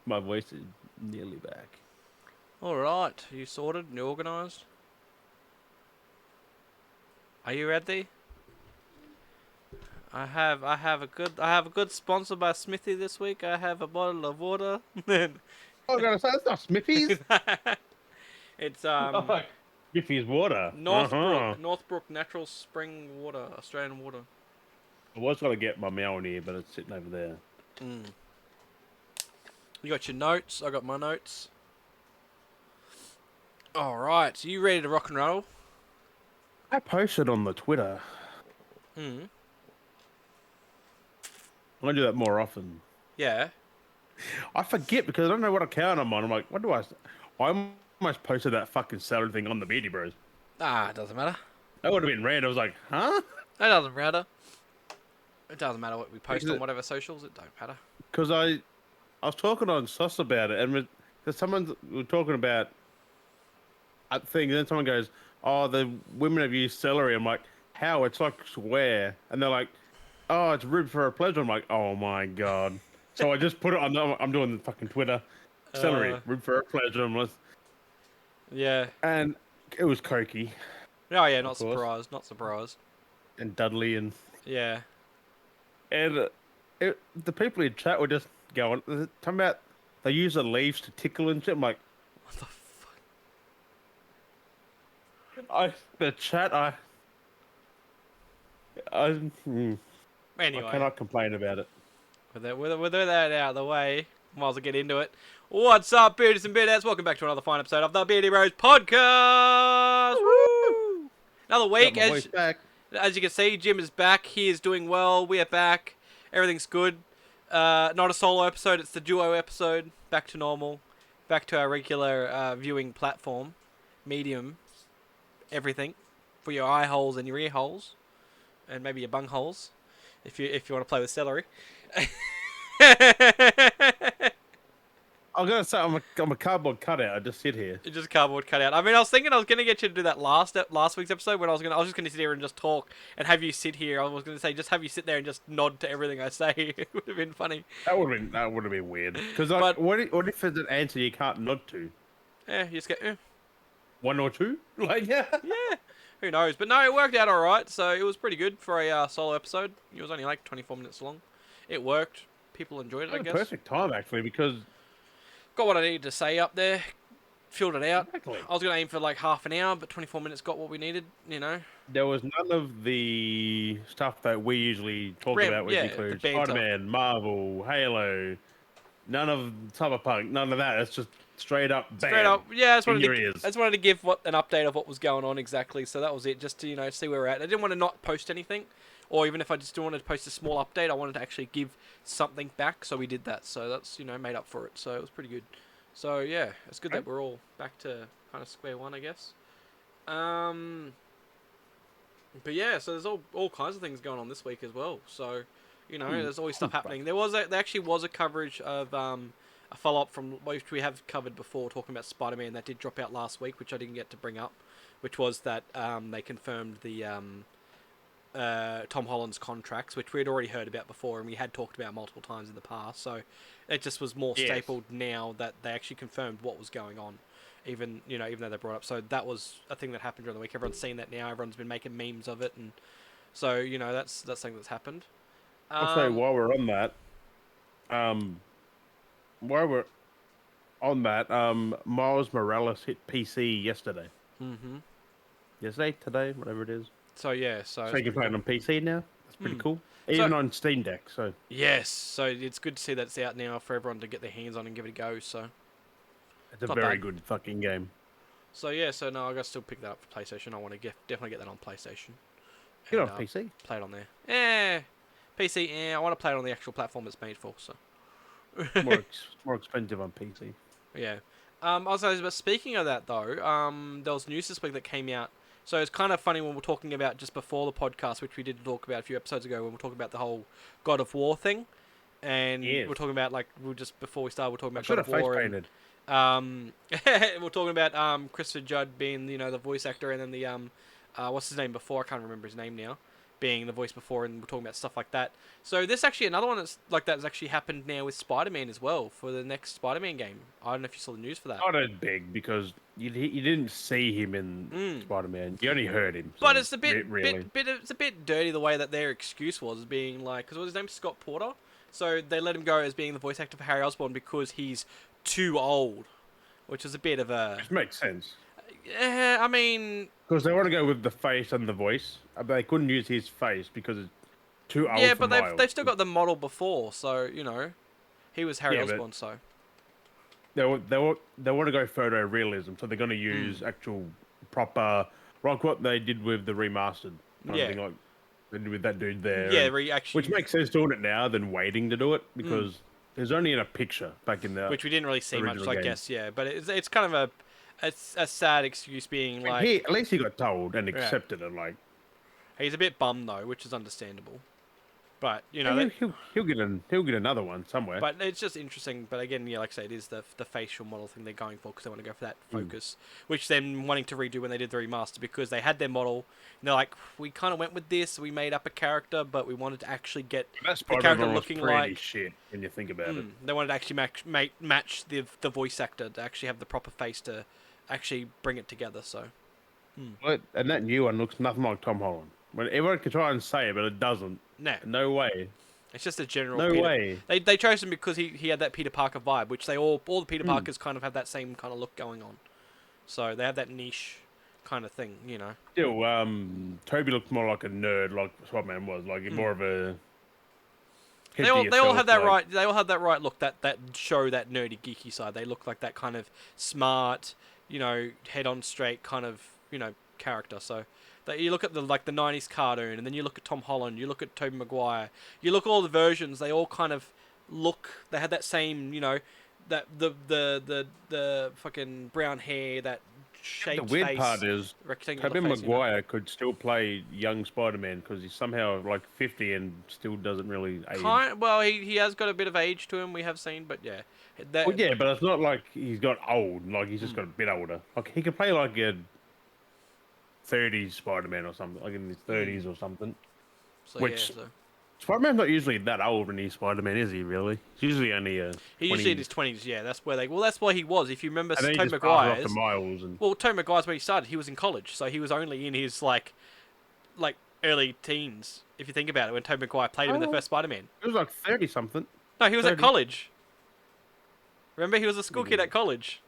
My voice is nearly back. All right, you sorted and organised. Are you ready? I have a good sponsor by Smithy this week. I have a bottle of water. I was gonna say it's not Smithy's. It's Oh, Smithy's water. Northbrook Natural Spring Water, Australian water. I was gonna get my Meow in here, but it's sitting over there. Mm. You got your notes. I got my notes. All right, so you ready to rock and roll? I posted on the Twitter. Hmm. I'm gonna do that more often. Yeah. I forget because I don't know what account I'm on. I'm like, what do I? I almost posted that fucking salad thing on the Beardy Bros. Ah, it doesn't matter. That would have been random. I was like, huh? It doesn't matter. It doesn't matter what we post Because on whatever socials. It don't matter. I was talking on Sus about it, and because someone was talking about a thing, and then someone goes, "Oh, the women have used celery." I'm like, "How? It's like swear," and they're like, "Oh, it's rib for a pleasure." I'm like, "Oh my god!" So I just put it on. I'm doing the fucking Twitter celery Uh, rib for a pleasure, yeah. and it was Cokie, Oh yeah, of not course, surprised. Not surprised. and Dudley, Yeah. and the people in chat were just going, talking about they use the leaves to tickle and shit. I'm like, What the fuck? the chat, I, hmm, I Anyway, cannot complain about it. with that out of the way, might as well get into it. What's up, beardies and beardettes? Welcome back to another fine episode of the Beardy Bros podcast. Woo! Another Got week, my voice back. as you can see, Jim is back. He is doing well. We are back. Everything's good. Not a solo episode. It's the duo episode. Back to normal. Back to our regular viewing platform, medium, everything for your eye holes and your ear holes, and maybe your bung holes, if you want to play with celery. I'm gonna say I'm a cardboard cutout. I just sit here. It's just cardboard cutout. I mean, I was thinking I was gonna get you to do that last week's episode when I was just gonna sit here and just talk and have you sit here. I was gonna say just have you sit there and just nod to everything I say. It would have been funny. That would have been weird. Because like, But what if it's an answer you can't nod to? yeah, you just get One or two? Like yeah. yeah. Who knows? But no, it worked out all right. So it was pretty good for a solo episode. It was only like 24 minutes long. It worked. People enjoyed it, I At a guess. perfect time actually because Got what I needed to say up there. Filled it out. exactly I was going to aim for like half an hour, but 24 minutes got what we needed, you know. there was none of the stuff that we usually talk about, which Yeah, the includes banter. Spider-Man, Marvel, Halo. None of Cyberpunk. None of that. It's just straight up bam. Straight up, yeah, In your ears. I just wanted to give an update of what was going on exactly, so that was it, just to, see where we're at. I didn't want to not post anything, or even if I just wanted to post a small update, I wanted to actually give something back, so we did that, so that's, made up for it, so it was pretty good. So, yeah, it's good that we're all back to kind of square one, I guess. But yeah, so there's all kinds of things going on this week as well, so, there's always stuff happening. There actually was a coverage of, a follow-up from which we have covered before, talking about Spider-Man that did drop out last week, which I didn't get to bring up, which was that they confirmed the Tom Holland's contracts, which we had already heard about before and we had talked about multiple times in the past. So it just was more stapled now that they actually confirmed what was going on, even though they brought up. So that was a thing that happened during the week. Everyone's seen that now. Everyone's been making memes of it, and so that's something that's happened. I'll say while we're on that, Miles Morales hit PC yesterday. Mm-hmm. Yesterday, today, whatever it is. So yeah, so you can play it on PC now. That's pretty cool. Even on Steam Deck. So yes, so it's good to see that it's out now for everyone to get their hands on and give it a go. So it's a very good fucking game. So yeah, so no, I got to still pick that up for PlayStation. I want to definitely get that on PlayStation. Get on PC. Play it on there. Yeah, PC. Yeah, I want to play it on the actual platform it's made for. So more expensive on PC. Yeah. But speaking of that though, there was news this week that came out. So it's kind of funny when we're talking about just before the podcast, which we did talk about a few episodes ago, when we're talking about the whole God of War thing, and we're talking about before we started, we're talking about God of War. Painted. We're talking about Christopher Judd being the voice actor, and then the what's his name before? I can't remember his name now. being the voice before, and we're talking about stuff like that. So there's actually another one that's like that has actually happened now with Spider-Man as well for the next Spider-Man game. I don't know if you saw the news for that. Not as big because you didn't see him in Spider-Man. You only heard him. But So it's a bit, really. it's a bit dirty the way that their excuse was, being like, because his name's Scott Porter, so they let him go as being the voice actor for Harry Osborn because he's too old, which is a bit of a. Which makes sense. Yeah, I mean. Because they want to go with the face and the voice. But they couldn't use his face because it's too old Yeah, for but Miles. they've still got the model before, so he was Harry Yeah, but- Osborn, so. They want to go photorealism, so they're going to use actual proper, like what they did with the remastered kind of thing, like they did with that dude there. Yeah, and- which makes sense doing it now than waiting to do it because there's only in a picture back in the. which we didn't really see much, original I game. guess. Yeah, but it's kind of a sad excuse, being like At least he got told and accepted it. Like he's a bit bummed though, which is understandable. But he'll get another one somewhere. but it's just interesting. But again, yeah, like I say, it is the facial model thing they're going for because they want to go for that focus, which then wanting to redo when they did the remaster because they had their model. And they're like, we kind of went with this. We made up a character, but we wanted to actually get That the character Spider-Man was looking pretty like. shit when you think about it. They wanted to actually match the voice actor to actually have the proper face to actually bring it together. So. But, and that new one looks nothing like Tom Holland. When everyone can try and say it, but it doesn't. No. No way. It's just a general. No way. They chose him because he had that Peter Parker vibe, which all the Peter Parkers kind of have that same kind of look going on. So they have that niche kind of thing, Still, Toby looks more like a nerd, like Spider-Man was, like more of a. They all have that right. They all have that right look. That show that nerdy geeky side. They look like that kind of smart, head on straight kind of character. So that you look at the 90s cartoon, and then you look at Tom Holland, you look at Tobey Maguire, you look at all the versions. They all kind of look. They had that same that the fucking brown hair, that shaped The weird face, part is rectangular Tobey face, Maguire could still play young Spider-Man because he's somehow like 50 and still doesn't really age. Well, he has got a bit of age to him. We have seen, but yeah. Well, yeah, but it's not like he's got old. Like he's just got a bit older. Like he could play like a 30s Spider-Man or something, like in his 30s or something. So, Which yeah, so. Spider-Man's not usually that old when he's Spider-Man, is he? Really? He's usually only a. He usually in his 20s. Yeah, that's where that's where he was. If you remember, And then he Tobey just passes off Maguire's. to Miles and. Well, Tobey Maguire's where he started. He was in college, so he was only in his like early teens. If you think about it, when Tobey Maguire played him in the first Spider-Man. It was like 30 something. No, he was 30. at college. Remember, he was a school kid at college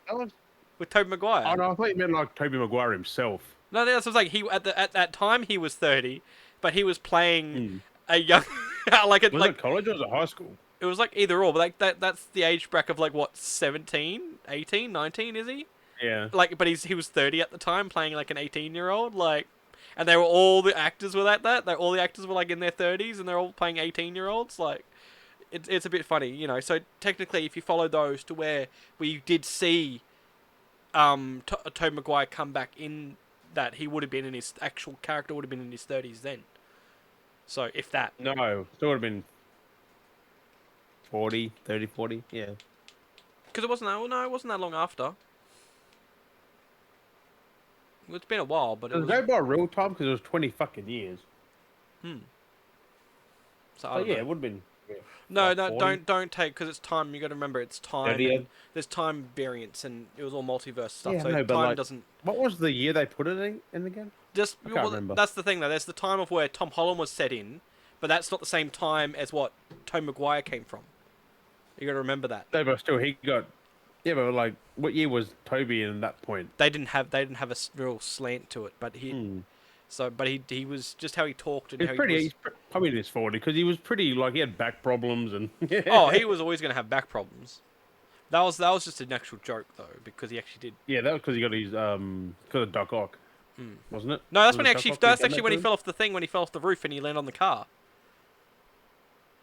That was. with Tobey Maguire. Oh no, I thought you meant like Tobey Maguire himself. No, that's what I was like. He at that time he was 30, but he was playing a young Was it college or was it high school? It was like either or, but that's the age bracket of like what 17, 18, 19 is he? Yeah. But he was 30 at the time playing like an 18-year-old and they were all the actors were like that. All the actors were like in their 30s and they're all playing 18-year-olds it's a bit funny, So technically, if you follow those to where we did see Tobey Maguire come back in, that he would have been in his actual character would have been in his 30s then. So if that. No, still would have been 40, 30, 40, yeah. Because it wasn't that. Well, no, it wasn't that long after. It's been a while, but Does it go by real time? Because it was 20 fucking years. So Oh, yeah, it would have been. Yeah, No, like no, 40. don't take, because it's time. You got to remember, it's time. 30th. And there's time variance, and it was all multiverse stuff. Yeah, so no, but time like- doesn't. What was the year they put it in again? Just I can't remember. that's the thing though. There's the time of where Tom Holland was set in, but that's not the same time as what Tobey Maguire came from. You got to remember that. No, but still, he got. Yeah, but like, what year was Toby in that point? They didn't have a real slant to it, but he. So, but he was just how he talked and He's how pretty. he was. He's probably in his 40 because he was pretty. Like, he had back problems and. Oh, he was always going to have back problems. That was just an actual joke though, because he actually did. Yeah, that was because he got his because of Doc Ock, wasn't it? No, that's Was when it actually. Doc Ock That's did actually that when he to him? fell off the thing. When he fell off the roof and he landed on the car.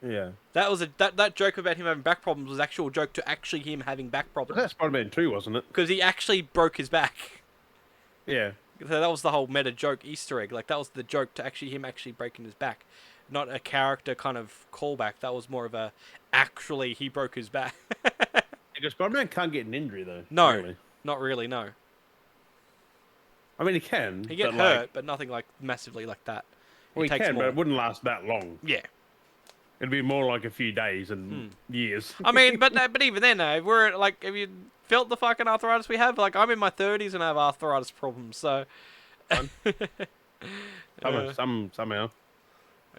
Yeah. That was that joke about him having back problems was actual joke to actually him having back But problems that's Spider-Man 2, wasn't it? because he actually broke his back. Yeah. So that was the whole meta joke Easter egg. Like that was the joke to him actually breaking his back, not a character kind of callback. That was more of a actually he broke his back. Because Spider-Man can't get an injury though. No. Really. Not really. No, I mean, he can. he get but, hurt, like, but nothing like massively like that. Well, It you takes can, more. but it wouldn't last that long. Yeah. It'd be more like a few days and years. I mean, but even then, we're like, have you felt the fucking arthritis we have? Like, I'm in my 30s and I have arthritis problems, so. Fun. Uh, Somehow.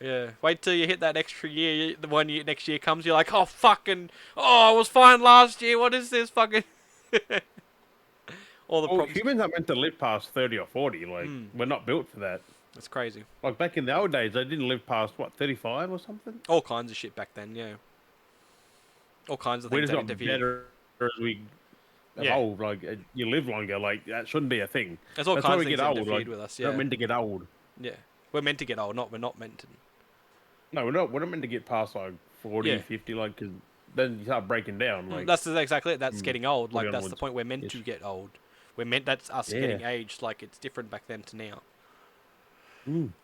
yeah. Wait till you hit that extra year. The one year next year comes, you're like, oh fucking, oh, I was fine last year. What is this fucking? All the Well, problems. humans aren't meant to live past 30 or 40. Like, we're not built for that. That's crazy. Like, back in the old days, they didn't live past, what, 35 or something? All kinds of shit back then, yeah. All kinds of We things just that got interfered. better as we Yeah. evolve. Like, you live longer. Like, that shouldn't be a thing. There's all That's why kinds we of things get that old. interfered Like, with us, we're yeah. not meant to get old. Yeah. We're meant to get old, we're not meant to. No, we're not meant to get past, like, 40, Yeah. 50, like, because then you start breaking down. Like, That's exactly it. That's getting old. Like, 40 that's the onwards. point. We're meant Yes. to get old. That's us Yeah. getting aged. Like, it's different back then to now.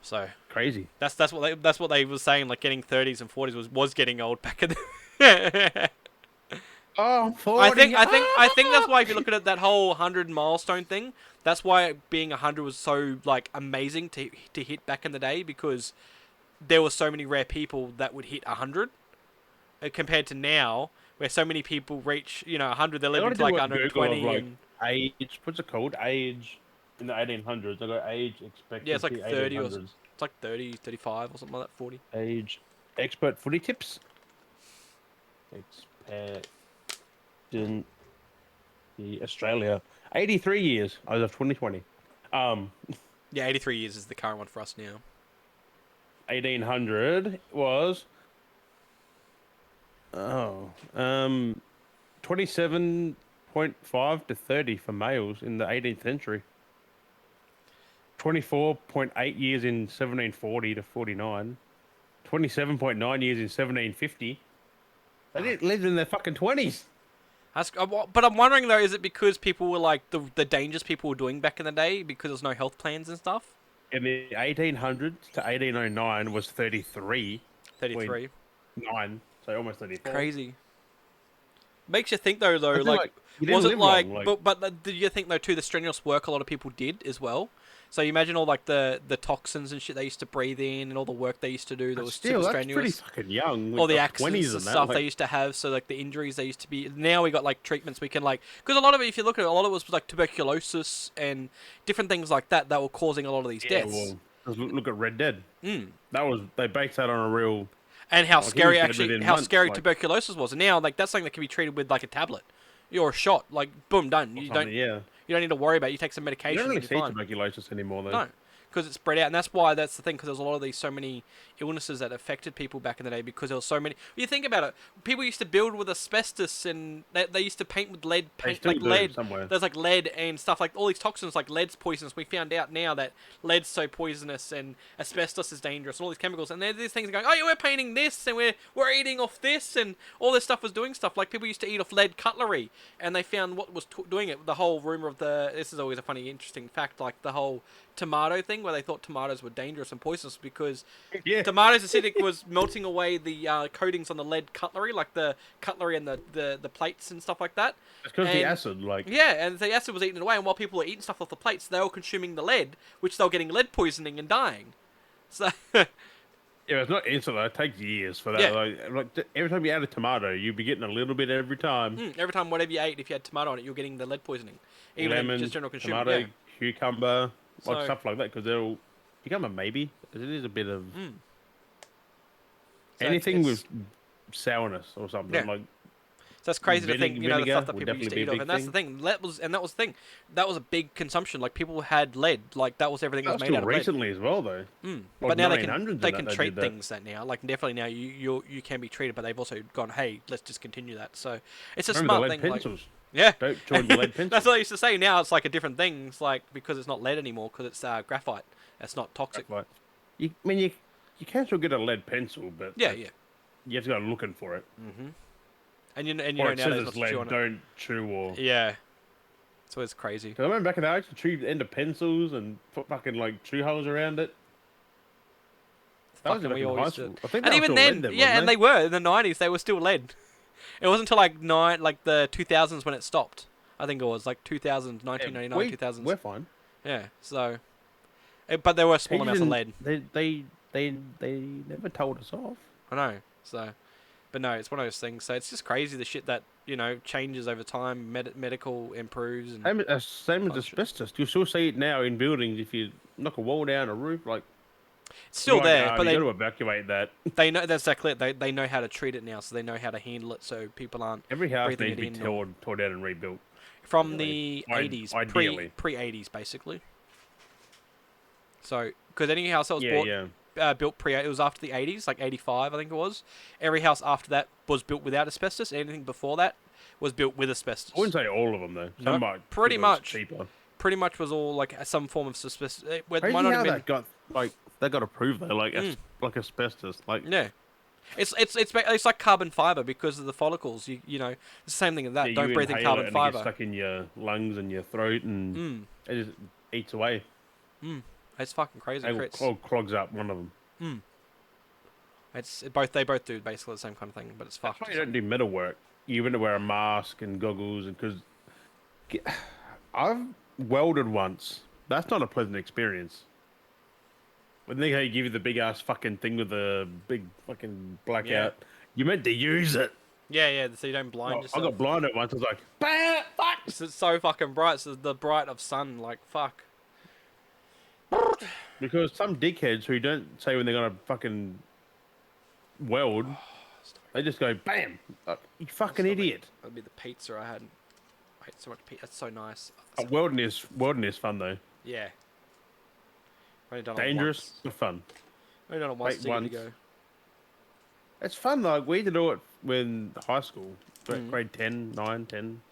So Crazy. that's what they were saying. Like, getting 30s and 40s was getting old back in the. Oh, 40. I think that's why if you look at it, that whole 100 milestone thing, that's why being 100 was so like amazing to hit back in the day, because there were so many rare people that would hit 100 compared to now where so many people reach 100. They're living to like 120 like, and age. What's it called? Age in the 1800s. I got age expectancy. yeah, it's like 30 or 1800s. it's like 30, 35 or something like that. 40. Age expert footy tips. Australia 83 years as of 2020. Yeah, 83 years is the current one for us now. 1800 was 27.5 to 30 for males in the 18th century. 24.8 years in 1740 to 49. 27.9 years in 1750. They didn't live in their fucking 20s. But I'm wondering though, is it because people were like the dangers people were doing back in the day because there's no health plans and stuff? In the 1800s to 1809 was 33. 33. 9, so almost 34. Crazy. Makes you think though, I feel like you didn't was it live like, long, like, but did you think though too the strenuous work a lot of people did as well? So you imagine all like the toxins and shit they used to breathe in and all the work they used to do that was still, super that's pretty strenuous. fucking young. All the like, accidents 20s and that, stuff like, they used to have, so like the injuries they used to be. Now we got like treatments we can like, because a lot of it, if you look at it, a lot of it was like tuberculosis and different things like that were causing a lot of these deaths. Well, look at Red Dead. Mm. They based that on a real. And how Like, he scary was dead actually, within how months, scary like- tuberculosis was. And now like that's something that can be treated with like a tablet, or a shot. Like boom, done. You don't need to worry about it. You take some You medication. don't really and see you're fine. tuberculosis anymore, though. No, because it's spread out, and that's why that's the thing. Because there's a lot of these so many illnesses that affected people back in the day because there was so many. You think about it, people used to build with asbestos, and they used to paint with lead, still like do lead. somewhere. There's like lead and stuff like all these toxins, like lead's poisonous. We found out now that lead's so poisonous and asbestos is dangerous, and all these chemicals. And these things are going, oh yeah, we're painting this, and we're eating off this, and all this stuff was doing stuff. Like people used to eat off lead cutlery, and they found what was doing it. The whole rumor of this is always a funny, interesting fact, like the whole tomato thing where they thought tomatoes were dangerous and poisonous because tomatoes acidic was melting away the coatings on the lead cutlery, like the cutlery and the plates and stuff like that. It's because the acid, like. Yeah, and the acid was eating it away, and while people were eating stuff off the plates, they were consuming the lead, which they were getting lead poisoning and dying. So. Yeah, it's not instant. It takes years for that. Yeah. Like every time you add a tomato, you'd be getting a little bit every time. Every time whatever you ate, if you had tomato on it, you're getting the lead poisoning. Even Lemon, in just general consuming. tomato, Yeah. cucumber, So- stuff like that. Because they'll cucumber maybe. It is a bit of So anything it's- with sourness or something. Yeah. Like So that's crazy to think, the vinegar stuff that would people used to definitely eat be a of, big and that's the thing. That was the thing. That was a big consumption. Like people had lead, like that was everything that was that's made still out of lead. recently as well, though. But now they 1900s can and they that, can they treat did that. things that now. Like definitely now you can be treated, but they've also gone, hey, let's just continue that. So it's a Remember smart the thing. lead Like, pencils? yeah, Don't join the lead pencils. that's what I used to say. Now it's like a different thing. It's like because it's not lead anymore because it's graphite. It's not toxic. Right. You can still get a lead pencil, but Yeah. you have to go looking for it. And you Or know it says nowadays it's not to chew on lead. it. Don't chew or. Yeah. So it's crazy. Cause I remember back in the day, I used to chew the end of pencils and put fucking like chew holes around it. That was Fucking back we in all high used to. school. I think And they were even still then, lead yeah, wasn't and they were in the 90s. They were still lead. It wasn't until like the 2000s when it stopped. I think it was like 2000, 1999, 2000s. We're fine. Yeah. So, but there were small amounts of lead. They they never told us off. I know. So, but no, it's one of those things. So it's just crazy the shit that changes over time. Medical improves and Same as fun shit. asbestos. You still see it now in buildings. If you knock a wall down, a roof, like It's you're still like, there, but you got to evacuate that. they know that's exactly it. They know how to treat it now, so they know how to handle it, so people aren't Every house breathing needs it to be in. Or torn down and rebuilt. from Really, the 80s, ideally. pre 80s basically. So, because any house that was Yeah, yeah. built pre, it was after the 80s, like 85, I think it was. Every house after that was built without asbestos. Anything before that was built with asbestos. I wouldn't say all of them though. No, Some might pretty because it's much. cheaper. Pretty much was all like some form of asbestos. It might Crazy not how have been. that got they got approved though, Mm. like asbestos. Like Yeah. It's like carbon fiber because of the follicles. You know, it's the same thing as that. yeah, Don't you breathe in inhale carbon it and it gets fiber. stuck in your lungs and your throat and Mm. it just eats away. Mm. It's fucking crazy, It Chris. all clogs up one of them. Mm. They both do basically the same kind of thing, but it's That's fucked. why you don't do metal work. You want to wear a mask and goggles, and because I've welded once. That's not a pleasant experience. When they give you the big ass fucking thing with the big fucking blackout, you meant to use it. Yeah, so you don't blind I yourself. got blinded once. I was like, bah, fuck. It's so fucking bright. It's the bright of sun. Like fuck. Because some dickheads who don't say when they're gonna fucking weld, they just go bam. You fucking idiot. That'd be the pizza I had. I ate so much pizza. That's so nice. Welding is fun though. Yeah. Only done Dangerous, it but fun. once. Only done it once. Wait, To give it a once. go. It's fun though. We had to do it when high school, Mm. grade 10, 9, 10.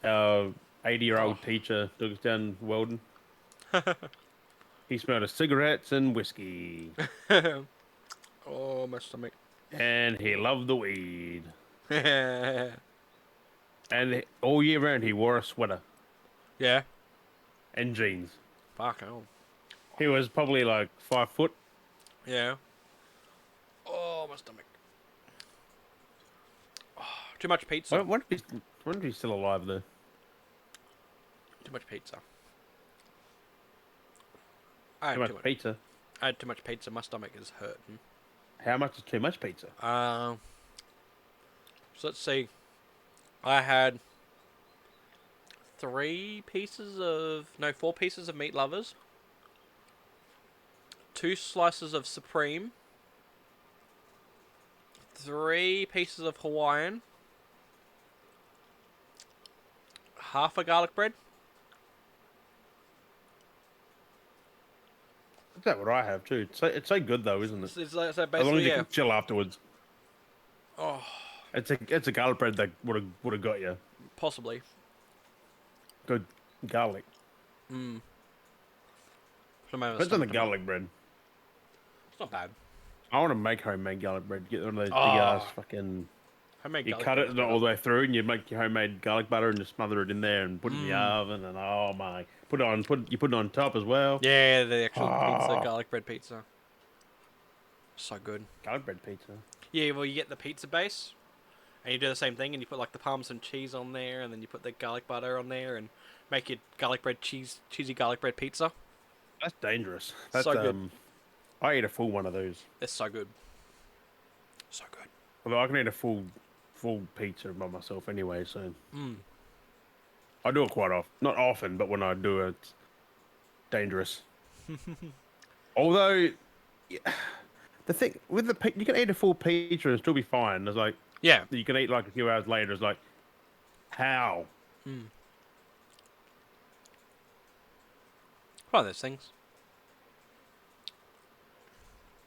Our 80-year-old teacher took us down welding. He smelled of cigarettes and whiskey. Oh, my stomach. And he loved the weed. Yeah. And all year round, he wore a sweater Yeah. and jeans. Fuck hell. He was probably like 5 foot. Yeah. Oh, my stomach. Oh, too much pizza. I wonder if he's still alive though. Too much pizza. I Too had much pizza. I had too much pizza. My stomach is hurting. How much is too much pizza? So let's see. I had 4 pieces of meat lovers, 2 slices of supreme, 3 pieces of Hawaiian, half a garlic bread. That's what I have too. It's so good though, isn't it? So As long as basically, you yeah. can chill afterwards. Oh, It's a garlic bread that would have got you. possibly. Good garlic. Mm. Depends on the garlic bread. It's not bad. I want to make homemade garlic bread. Get one of those big Oh. ass fucking. Homemade You garlic cut bread it is not better. all the way through, and you make your homemade garlic butter and just smother it in there and put it in the oven. And oh my, put it on top as well. Yeah, the actual pizza, Ah. garlic bread pizza. So good. Garlic bread pizza. Yeah, well, you get the pizza base, and you do the same thing, and you put like the parmesan cheese on there, and then you put the garlic butter on there, and make your garlic bread cheesy garlic bread pizza. That's dangerous. That's So good. I eat a full one of those. It's so good. So good. Although I can eat a full pizza by myself anyway, so Mm. I do it quite often. Not often, but when I do it, it's dangerous. Although, the thing with you can eat a full pizza and still be fine. It's like Yeah. you can eat like a few hours later. It's like, how? Mm. One of those things.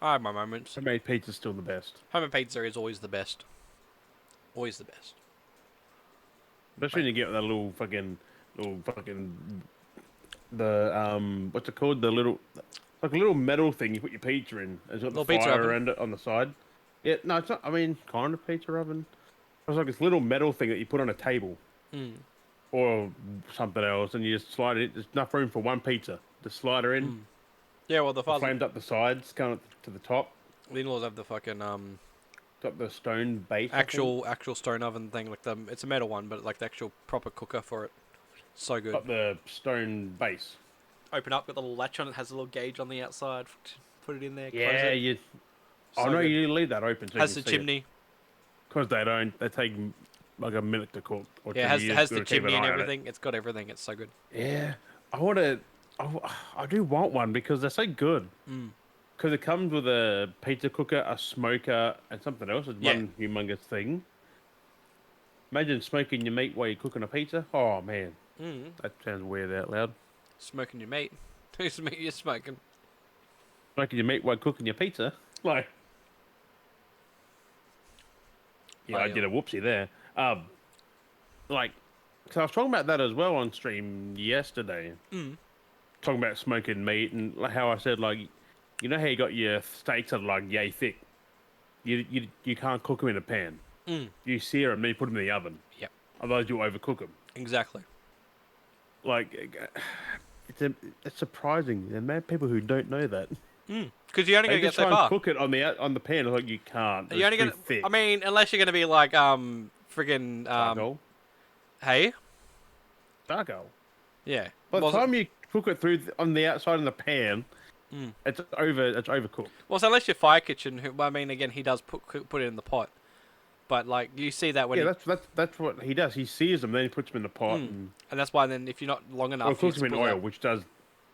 I have my moments. Homemade pizza's still the best. Homemade pizza is always the best. Always the best. Especially when you get that little fucking the what's it called? The little like a little metal thing you put your pizza in. It's got the Little pizza fire oven. around it on the side. Yeah, no, it's not. I mean, kind of pizza oven. It's like this little metal thing that you put on a table Mm. or something else, and you just slide it. There's enough room for one pizza. Just slide her in. Yeah, well, the Flamed up the sides, going up to the top. the in-laws have the fucking Got the stone base. I think. actual stone oven thing, like it's a metal one, but like the actual proper cooker for it. So good. Got the stone base. Open up, got the little latch on it, has a little gauge on the outside. put it in there, close Yeah, it. you. So Oh no, good. you leave that open so you Has can the see it. chimney. Because they don't. They take like a minute to cook or Yeah, two. You just has the gotta keep an chimney and eye on it. everything. It's got everything. It's so good. Yeah, I want to. I do want one because they're so good. Mm. Because it comes with a pizza cooker, a smoker, and something else. It's Yeah. one humongous thing. Imagine smoking your meat while you're cooking a pizza. Oh man, Mm. that sounds weird out loud. Smoking your meat. Whose meat you smoking? Smoking your meat while cooking your pizza. Like, yeah, I did a whoopsie there. Like, so I was talking about that as well on stream yesterday. Mm. Talking about smoking meat and like how I said, like, you know how you got your steaks that are like yay thick. You can't cook them in a pan. Mm. You sear them, then you put them in the oven. Yep. Otherwise, you'll overcook them. Exactly. Like, it's surprising the amount of people who don't know that. Because you're only They gonna get just so try and far. cook it on the pan. It's like you can't. You're It's only too gonna. thick. I mean, unless you're gonna be like friggin' Charcoal. hey, Charcoal. yeah. By the Well, time you cook it through on the outside in the pan, Mm. it's overcooked. well, so unless you're Fire Kitchen, who I mean, again, he does put it in the pot, but like you see that when Yeah, he, that's what he does. He sears them, then he puts them in the pot, and that's why then if you're not long or enough, cooks you them in pull oil, out. which does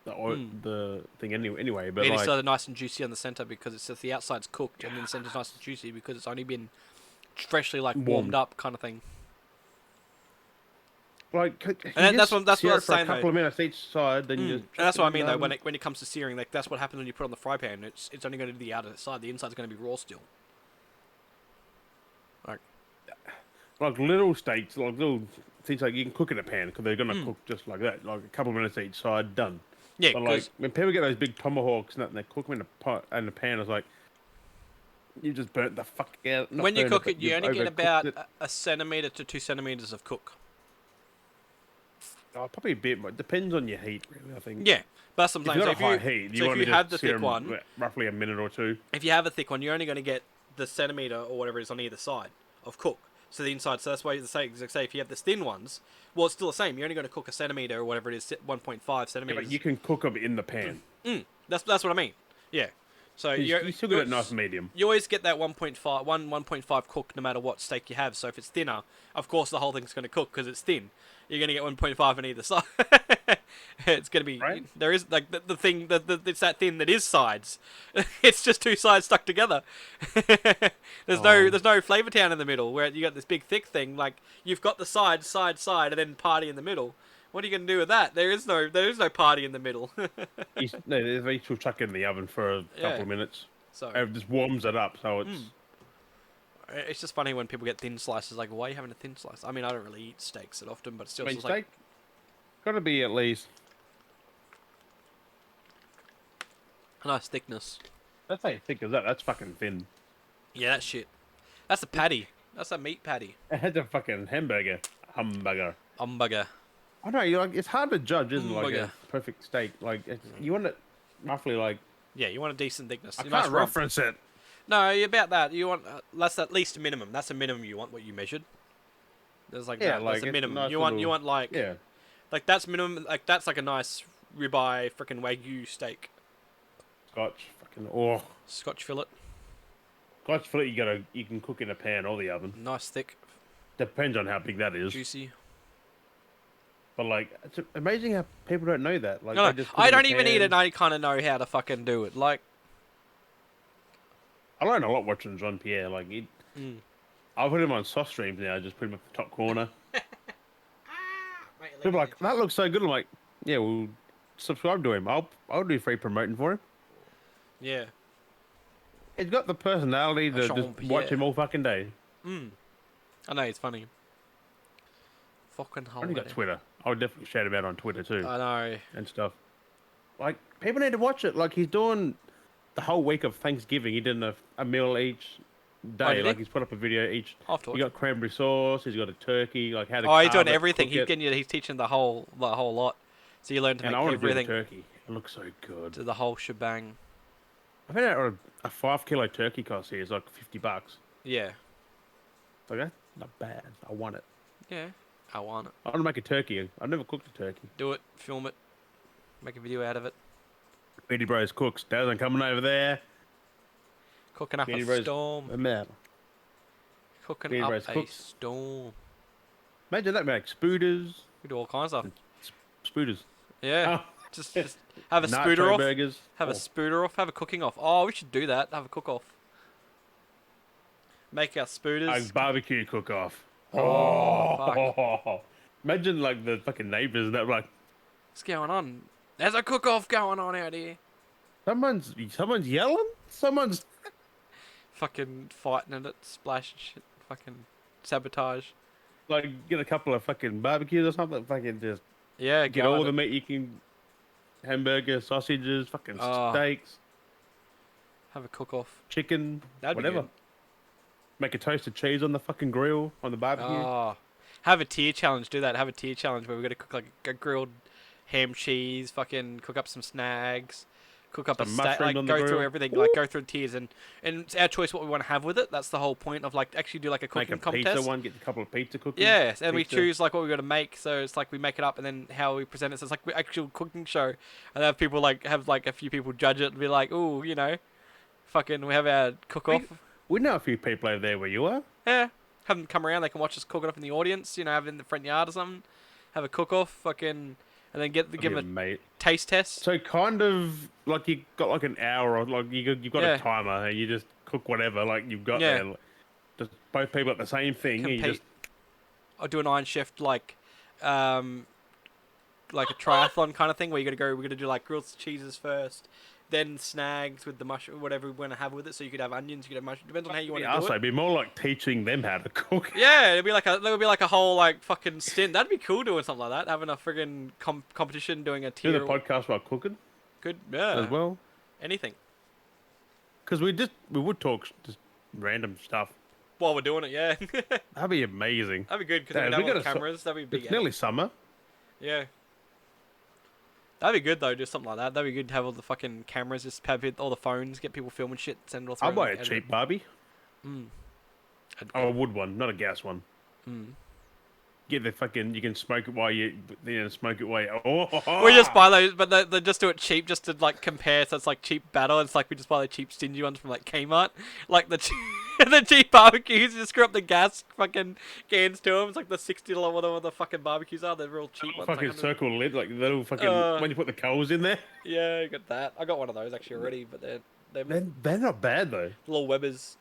the thing anyway. But And it's like, so nice and juicy on the center because it's just the outside's cooked and then the center's nice and juicy because it's only been freshly like warmed up kind of thing. And that's what I was for a saying though. couple of minutes each side, then you just And that's what I mean though. done. When it comes to searing, like that's what happens when you put it on the fry pan. It's only going to do the outer side. The inside's going to be raw still. Like little steaks, like little things like you can cook in a pan because they're gonna Mm. cook just like that, like a couple of minutes each side, done. Yeah, But like when people get those big tomahawks and they cook them in a pot and a pan, it's like you just burnt the fuck out. Not when you burnt cook but it, you you've only get overcooked about it. a centimeter to 2 centimeters of cook. Oh, probably a bit, but it depends on your heat, really. I think. Yeah, but that's If sometimes you've so got a high heat, you so if want you to have just the sear thick 'em one, roughly a minute or two. if you have a thick one, you're only going to get the centimeter or whatever it is on either side of cook. So the inside, so that's why the say if you have the thin ones, well, it's still the same. You're only going to cook a centimeter or whatever it is, 1.5 Yeah, centimeters. but you can cook them in the pan. That's what I mean. Yeah. So You still get it nice and medium. You always get that 1.5 cook no matter what steak you have. So if it's thinner, of course the whole thing's going to cook because it's thin. You're going to get 1.5 on either side. It's going to be Right. there is like the thing it's that thin that is sides. It's just two sides stuck together. There's no flavor town in the middle where you got this big thick thing. Like you've got the side, and then party in the middle. What are you going to do with that? There is no party in the middle. They each will chuck it in the oven for a couple of minutes. So It just warms it up, so it's. it's just funny when people get thin slices. Like, why are you having a thin slice? I mean, I don't really eat steaks that often, but still, I mean, it's like steak gotta be at least. a nice thickness. That's how thick as that. That's fucking thin. Yeah, that shit. That's a patty. That's a meat patty. It's a fucking hamburger. Hamburger. Umburger. I know. You like. It's hard to judge, isn't it? Like Hamburger. a perfect steak. Like you want it roughly like. Yeah, you want a decent thickness. I A nice can't rump. reference it. No, about that. You want that's at least a minimum. That's a minimum you want. What you measured. There's like Yeah, that. like That's a it's minimum. nice You want little- like Yeah. like that's minimum. Like that's like a nice ribeye freaking wagyu steak, Scotch. Fucking. Oh. Scotch fillet, Scotch fillet. You can cook in a pan or the oven. nice thick, Depends on how big that is. juicy. But like, it's amazing how people don't know that. Like, No, they just cook I in a don't even eat pan. it. And I kind of know how to fucking do it. Like, I learn a lot watching Jean Pierre. Like, I'll put him on soft streams now. Just put him at the top corner. People are like, that looks so good. I'm like, yeah, well, subscribe to him. I'll do free promoting for him. yeah. He's got the personality to Jean just Pierre. watch him all fucking day. I know it's funny. Fucking I only holiday. got Twitter. I'll definitely shout him out on Twitter too I know. and stuff. Like, people need to watch it. Like, he's doing the whole week of Thanksgiving. He did a meal each day. did he? Like, he's put up a video each. I'll have to watch He got cranberry sauce. He's got a turkey. Like, how to. Oh, he's carve doing it, everything. cook He's it. getting you. He's teaching the whole lot. So you learn to And make I want to do the everything turkey. It looks so good. to the whole shebang. I found out a 5 kilo turkey cost here is like $50. Yeah. Like, that's not bad. I want it. Yeah. I want it. I want to make a turkey. I've never cooked a turkey. Do it. Film it. Make a video out of it. Beardy Bros cooks. Dazan coming over there. Cooking up Beardy a Bros. storm. I'm out. Cooking Beardy up Bros a cooks. storm. Imagine that, like spooters. We do all kinds of stuff. And spooters. Yeah. Oh, Just have a spooter nacho off. burgers. Have a Oh, spooter off. Have a cooking off. Oh, we should do that. Have a cook off. Make our a spooters. barbecue cook off. Oh, fuck. Imagine like the fucking neighbors that like What's going on? There's a cook off going on out here. someone's yelling. Someone's Fucking fighting at it. Splash and shit. Fucking sabotage. like get a couple of fucking barbecues or something. Fucking just Yeah, get go all at the it. meat you can. Hamburgers, sausages, fucking Oh. steaks, Have a cook off. chicken, That'd be whatever. good. Make a toasted cheese on the fucking grill on the barbecue. Oh. Have a tier challenge. Do that. Have a tier challenge where we got to cook like a grilled ham cheese. Fucking cook up some snags. Cook up Some a steak. mushrooms Like on the go through grill. everything. Like go through tiers and it's our choice what we want to have with it. That's the whole point of like actually do like a Make cooking a contest. pizza one. Get a couple of pizza cookies. Yes, and we Pizza. choose like what we got to make. So it's like we make it up and then how we present it. So it's like an actual cooking show, and have people like have like a few people judge it and be like, "Ooh, you know, fucking, we have our cook off." We know a few people over there where you are. Yeah, have them come around. They can watch us cook it off in the audience. You know, have it in the front yard or something. Have a cook off, fucking, and then give Yeah, them a mate. taste test. So kind of like you got like an hour or like you've got Yeah. a timer and you just cook whatever like you've got Yeah. there. Like, just both people at the same thing. And you Compete. just Or do an Iron Chef like a triathlon kind of thing where you gotta go. We're gonna do like grilled cheeses first, then snags with the mushroom, whatever we want to have with it. So you could have onions, you could have mushroom. Depends on how you want to do also it. it'd be more like teaching them how to cook. Yeah, there would be like a whole like fucking stint. That'd be cool doing something like that. Having a friggin' competition, doing a Do tier. the podcast while cooking Good, yeah. as well. Anything Because we would talk just random stuff. while we're doing it. Yeah, That'd be amazing. that'd be good because Yeah, we we have all gotta the cameras. That'd be big. It's nearly summer. Yeah. That'd be good though, just something like that. That'd be good to have all the fucking cameras, just have all the phones, get people filming shit, send it all through. I'll buy a and edit cheap it. Barbie. Mm. Oh, a wood one, not a gas one. Mm. Get the fucking. You can smoke it while smoke it while you. Oh, We just buy those, but they just do it cheap, just to like compare. So it's like cheap battle. It's like we just buy the cheap, stingy ones from like Kmart, like the the cheap barbecues. You just screw up the gas fucking cans to them. It's like the $60 whatever the fucking barbecues are. They're real cheap ones. fucking like, circle lid, like the little fucking when you put the coals in there. Yeah, I got that. I got one of those actually already, but They're not bad though. little Webbers.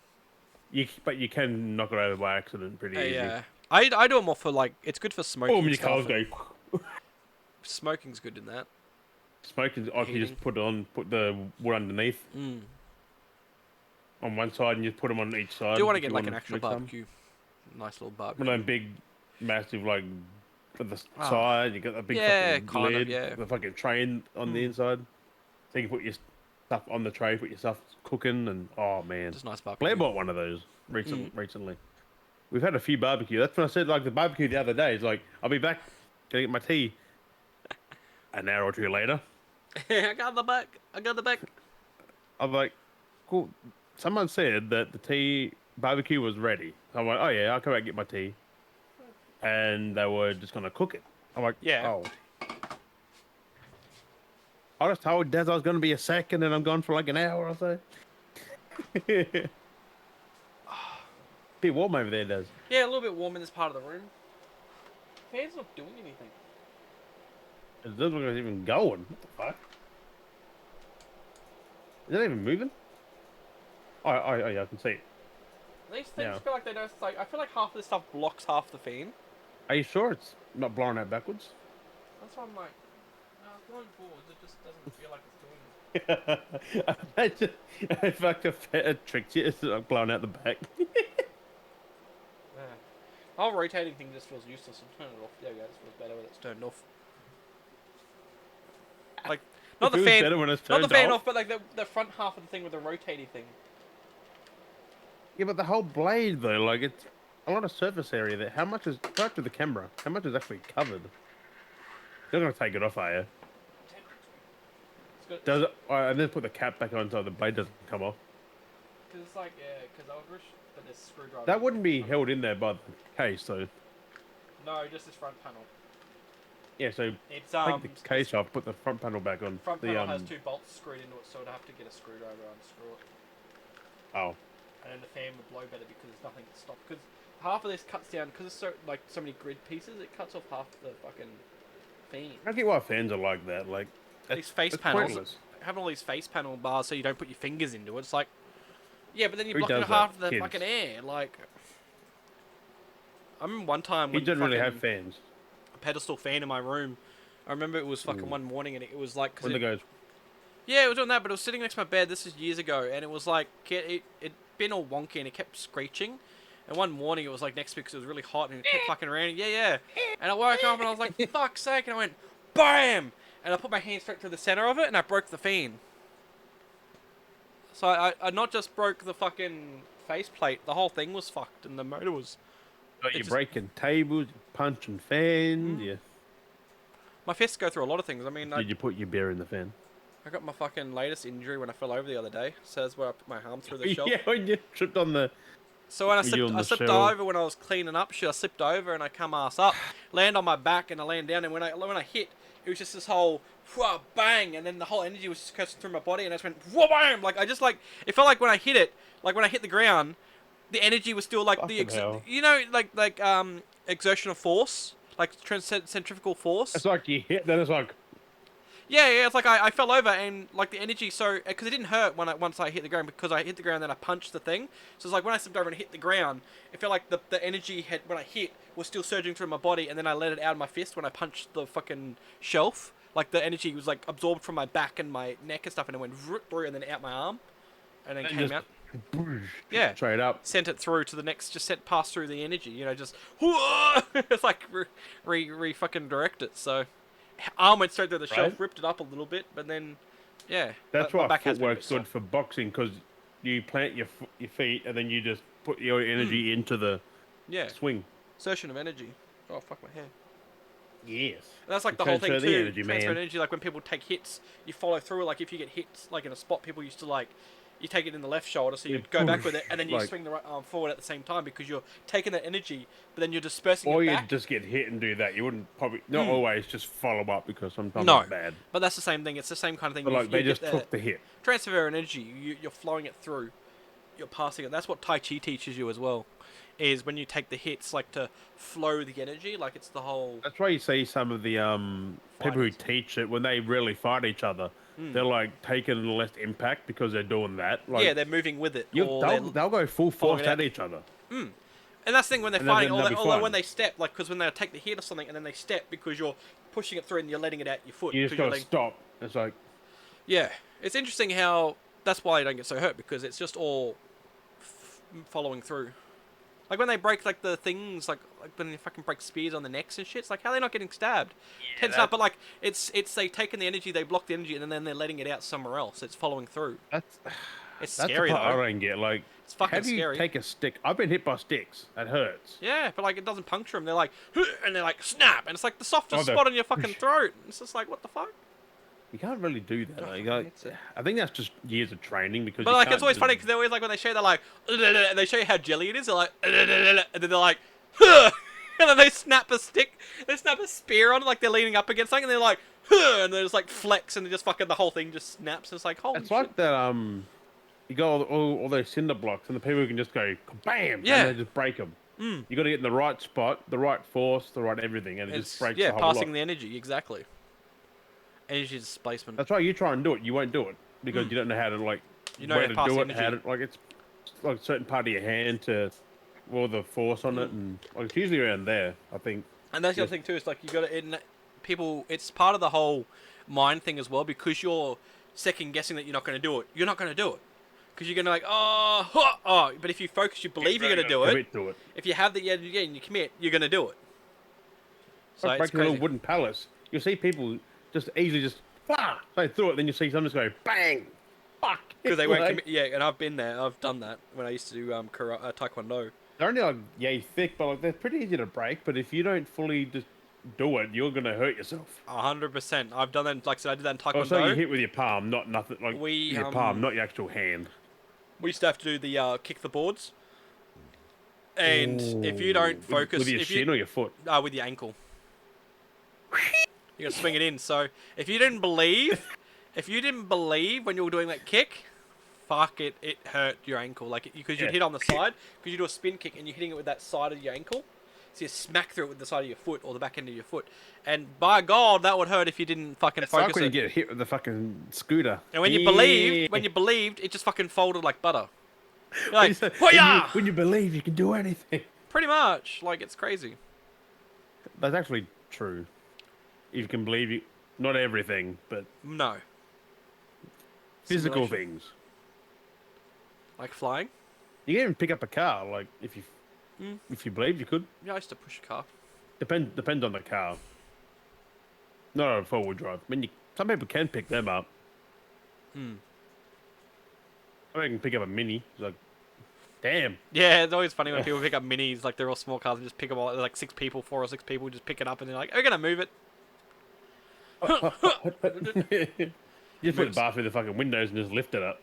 But you can knock it over by accident pretty easy. Yeah, I do them more for like it's good for smoking. Oh, when your stuff coals and- go. Smoking's good in that. Smoking, I can Heating. just put the wood underneath Mm. on one side, and you put them on each side. Do you want to if get like an wanna actual mix them. barbecue? Nice little barbecue. One of them big, massive, like, for the Ah. side, you got a big Yeah, fucking kind of, lid, yeah. the fucking tray on the inside. So you can put your stuff on the tray, put your stuff cooking, and oh man. Just nice barbecue. Blair bought one of those recently. We've had a few barbecue. That's when I said, like, the barbecue the other day. It's like, I'll be back, gonna get my tea. An hour or two later, I got the back. I got the back. I'm like, cool. Someone said that the tea barbecue was ready. So I'm like, oh yeah, I'll come out and get my tea. And they were just gonna cook it. I'm like, Yeah. oh. I just told Des I was gonna be a second, and I'm gone for like an hour or so. Bit warm over there, Des. Yeah, a little bit warm in this part of the room. Fan's not doing anything. Is this one even going? What the fuck? Is that even moving? Oh yeah, I can see it. These things Yeah. feel like they don't. Like I feel like half of this stuff blocks half the fan. Are you sure it's not blowing out backwards? That's why I'm like, going forwards, it just doesn't feel like it's doing it. Imagine if I could tricked you, it's like blowing out the back. Yeah. The whole rotating thing just feels useless. And turn it off. There we go. This feels better when it's turned off. Like, not the Feels fan. better when it's Not the turned fan off. off, but like the front half of the thing with the rotating thing. Yeah, but the whole blade though, like it's a lot of surface area there. How much is back to the camera? How much is actually covered? You're not gonna take it off, are you? It's good. Does it? And then put the cap back on so the blade doesn't come off. Cause it's like cause Eldritch, but this screwdriver. That wouldn't be held in there by the case, though. No, just this front panel. Yeah, so It's take the case off, put the front panel back on. front The panel has 2 bolts screwed into it, so I'd have to get a screwdriver and unscrew it. Oh, And then the fan would blow better because there's nothing to stop. Because half of this cuts down because it's so many grid pieces. It cuts off half the fucking fan. I don't get why fans are like that. Like These face it's panels, pointless. having all these face panel bars so you don't put your fingers into it. It's like, yeah, but then you're Who blocking does half that? the Kids. fucking air. Like, I remember one time He when didn't really have fucking fans. a pedestal fan in my room. I remember it was fucking one morning and it was like, When it goes, yeah, it was doing that, but it was sitting next to my bed. This is years ago, and it was like it'd been all wonky and it kept screeching. And one morning it was like next to me because it was really hot and it kept fucking raining. Yeah, yeah. And I woke up and I was like, fuck's sake! And I went, BAM! And I put my hand straight through the center of it and I broke the fan. So I not just broke the fucking faceplate, the whole thing was fucked and the motor was. you're breaking tables, you're punching fans. Yeah. My fists go through a lot of things. I mean, Did you put your beer in the fan? I got my fucking latest injury when I fell over the other day. So that's where I put my arm through the shelf. Yeah, when you tripped on the. So when I on the slipped shelf. over when I was cleaning up shit. I slipped over and I come ass up, land on my back and I land down. And when I hit, it was just this whole whoa, bang, and then the whole energy was just coursing through my body, and I just went whoa, bam. Like I just like it felt like when I hit it, like when I hit the ground, the energy was still like Fucking hell. you know like exertional force, like centrifugal force. It's like you hit, then it's like. Yeah, it's like I fell over and like the energy, so because it didn't hurt once I hit the ground because I hit the ground then I punched the thing. So it's like when I slipped over and hit the ground, it felt like the energy had when I hit was still surging through my body, and then I let it out of my fist when I punched the fucking shelf. Like the energy was like absorbed from my back and my neck and stuff, and it went through and then out my arm, and then came out. Yeah, Straight up. Sent it through to the next. Just passed through the energy. You know, just it's like re fucking direct it. So. Arm went straight through the shelf, ripped it up a little bit, but then, yeah. That's my why back has been a bit footwork's good soft. for boxing, because you plant your feet and then you just put your energy into the swing. Insertion of energy. Oh, fuck my hair. Yes. And that's like the You whole thing transfer too. the energy, Transfer man. energy, like when people take hits, you follow through. Like if you get hits, like in a spot, people used to like, you take it in the left shoulder, so you go back with it, and then you like- swing the right arm forward at the same time because you're taking that energy, but then you're dispersing Or it you back. just get hit and do that. You wouldn't probably, not always, just follow up because sometimes No, it's bad. but that's the same thing. It's the same kind of thing. But like, they you just get took the hit. transfer energy. You're flowing it through. You're passing it. That's what Tai Chi teaches you as well. Is when you take the hits, like to flow the energy, like it's the whole. That's why you see some of the people who Fighters. teach it, when they really fight each other, they're like taking less impact because they're doing that. Like, Yeah, they're moving with it. Or they'll go full force following it at out. each other. And that's the thing when they're And then fighting, they'll be although fine. when they step, like, because when they take the hit or something, and then they step because you're pushing it through and you're letting it out your foot. You just 'cause you're gotta letting- stop. It's like, Yeah, it's interesting how that's why you don't get so hurt because it's just all following through. Like when they break like the things, like when they fucking break spears on the necks and shit. It's like how are they not getting stabbed? Tense up, but like it's they taking the energy, they block the energy, and then they're letting it out somewhere else. It's following through. that's It's that's scary the part though. I don't get. Like, It's fucking how do you scary. take a stick? I've been hit by sticks. That hurts. Yeah, but like it doesn't puncture them. They're like, and they're like snap, and it's like the softest Oh, they're- spot on your fucking throat. It's just like what the fuck. You can't really do that. Like, it's a- I think that's just years of training because. But you like can't it's always just- funny because they're always like when they show you, they're like, and they show you how jelly it is. They're like, and then they're like, and then they snap a stick, they snap a spear on it like they're leaning up against something, and they're like, and they just like flex, and they just fucking the whole thing just snaps. And it's like holy It's shit. like that. You got all those cinder blocks, and the people can just go bam, Yeah. and they just break them. You got to get in the right spot, the right force, the right everything, and it It's just breaks yeah, the whole passing lot. the energy exactly. Energy displacement. That's why you try and do it. You won't do it because you don't know how to like You know where how to to pass do the it. How energy. to like it's like a certain part of your hand to all the force on it, and like, it's usually around there. I think. And that's the other thing too. Is like you got to people. It's part of the whole mind thing as well because you're second guessing that you're not going to do it. You're not going to do it because you're going to like oh. But if you focus, you believe you're going to do it. Commit to it. If you have the and you commit, you're going to do it. So Like it's breaking a little crazy. wooden palace. You'll see people just easily just go through it. Then you see someone just go bang, fuck. Because they won't Like, commit. Yeah, and I've been there. I've done that when I used to do taekwondo. They're only like yay thick, but like they're pretty easy to break. But if you don't fully just do it, you're gonna hurt yourself. 100%. I've done that. Like I said, I did that in taekwondo. Also, you hit with your palm, not nothing like We, your palm, not your actual hand. We used to have to do the kick the boards. And if you don't focus, with your if shin you, or your foot. with your ankle. You got to swing it in. So if you didn't believe when you were doing that kick, fuck it, it hurt your ankle. Like because you'd Yeah. hit on the side, because you do a spin kick and you're hitting it with that side of your ankle. So you smack through it with the side of your foot or the back end of your foot. And by God, that would hurt if you didn't fucking It's like focus when you it. get hit with the fucking scooter. And when you Yeah. believed, it just fucking folded like butter. You're When like, you say- "Hoi-ya!" when you believe you can do anything. Pretty much. Like, it's crazy. That's actually true. If you can believe you, not everything, but No. physical Simulation. things. Like flying? You can even pick up a car, like if you believe you could. Yeah, I used to push a car. Depends on the car. Not a four-wheel drive. I mean, some people can pick them up. Hmm. I can pick up a mini. It's like, damn. Yeah, it's always funny when people pick up minis, like they're all small cars, and just pick them all. They're like 4 or 6 people, just pick it up, and they're like, "We're gonna move it." You just put the bar through the fucking windows and just lift it up.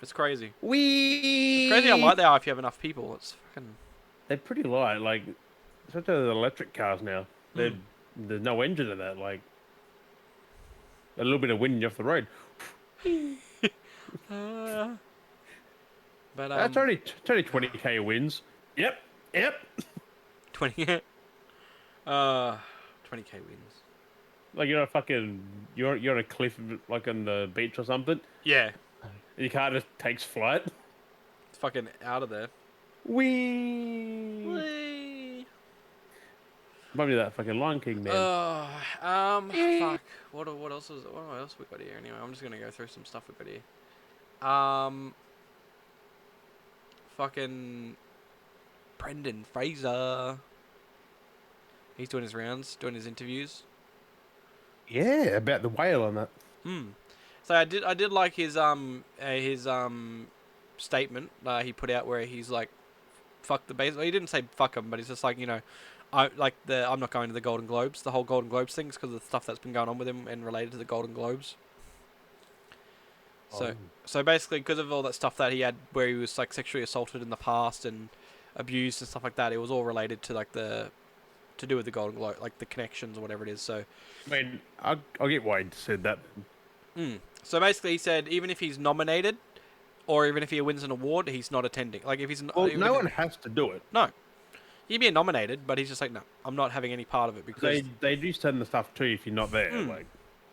It's crazy. Wee. It's crazy how light they are if you have enough people. It's fucking. They're pretty light. Like, especially the electric cars now. There's no engine in that. Like, a little bit of wind off the road. But That's only 20k wins. Yep. 20. 20k wins. Like you're on a cliff, like on the beach or something. Yeah, And your car just takes flight. it's fucking out of there. Wee. Maybe that fucking Lion King man. Fuck. What else is? What else we got here? Anyway, I'm just gonna go through some stuff we got here. Fucking Brendan Fraser. He's doing his rounds, doing his interviews. Yeah, about the whale on that. So I did like his statement he put out where he's like, fuck the base. Well, he didn't say fuck him, but he's just like, you know, I'm not going to the Golden Globes, the whole Golden Globes things, because of the stuff that's been going on with him and related to the Golden Globes. So basically, because of all that stuff that he had, where he was like sexually assaulted in the past and abused and stuff like that, it was all related to like to do with the Golden Globe, like the connections or whatever it is. So, I mean, I'll get why he said that. So basically, he said even if he's nominated, or even if he wins an award, he's not attending. Like if he's Well, no one has to do it. no, he'd be nominated, but he's just like, no, I'm not having any part of it because They do send the stuff too if you're not there. Like,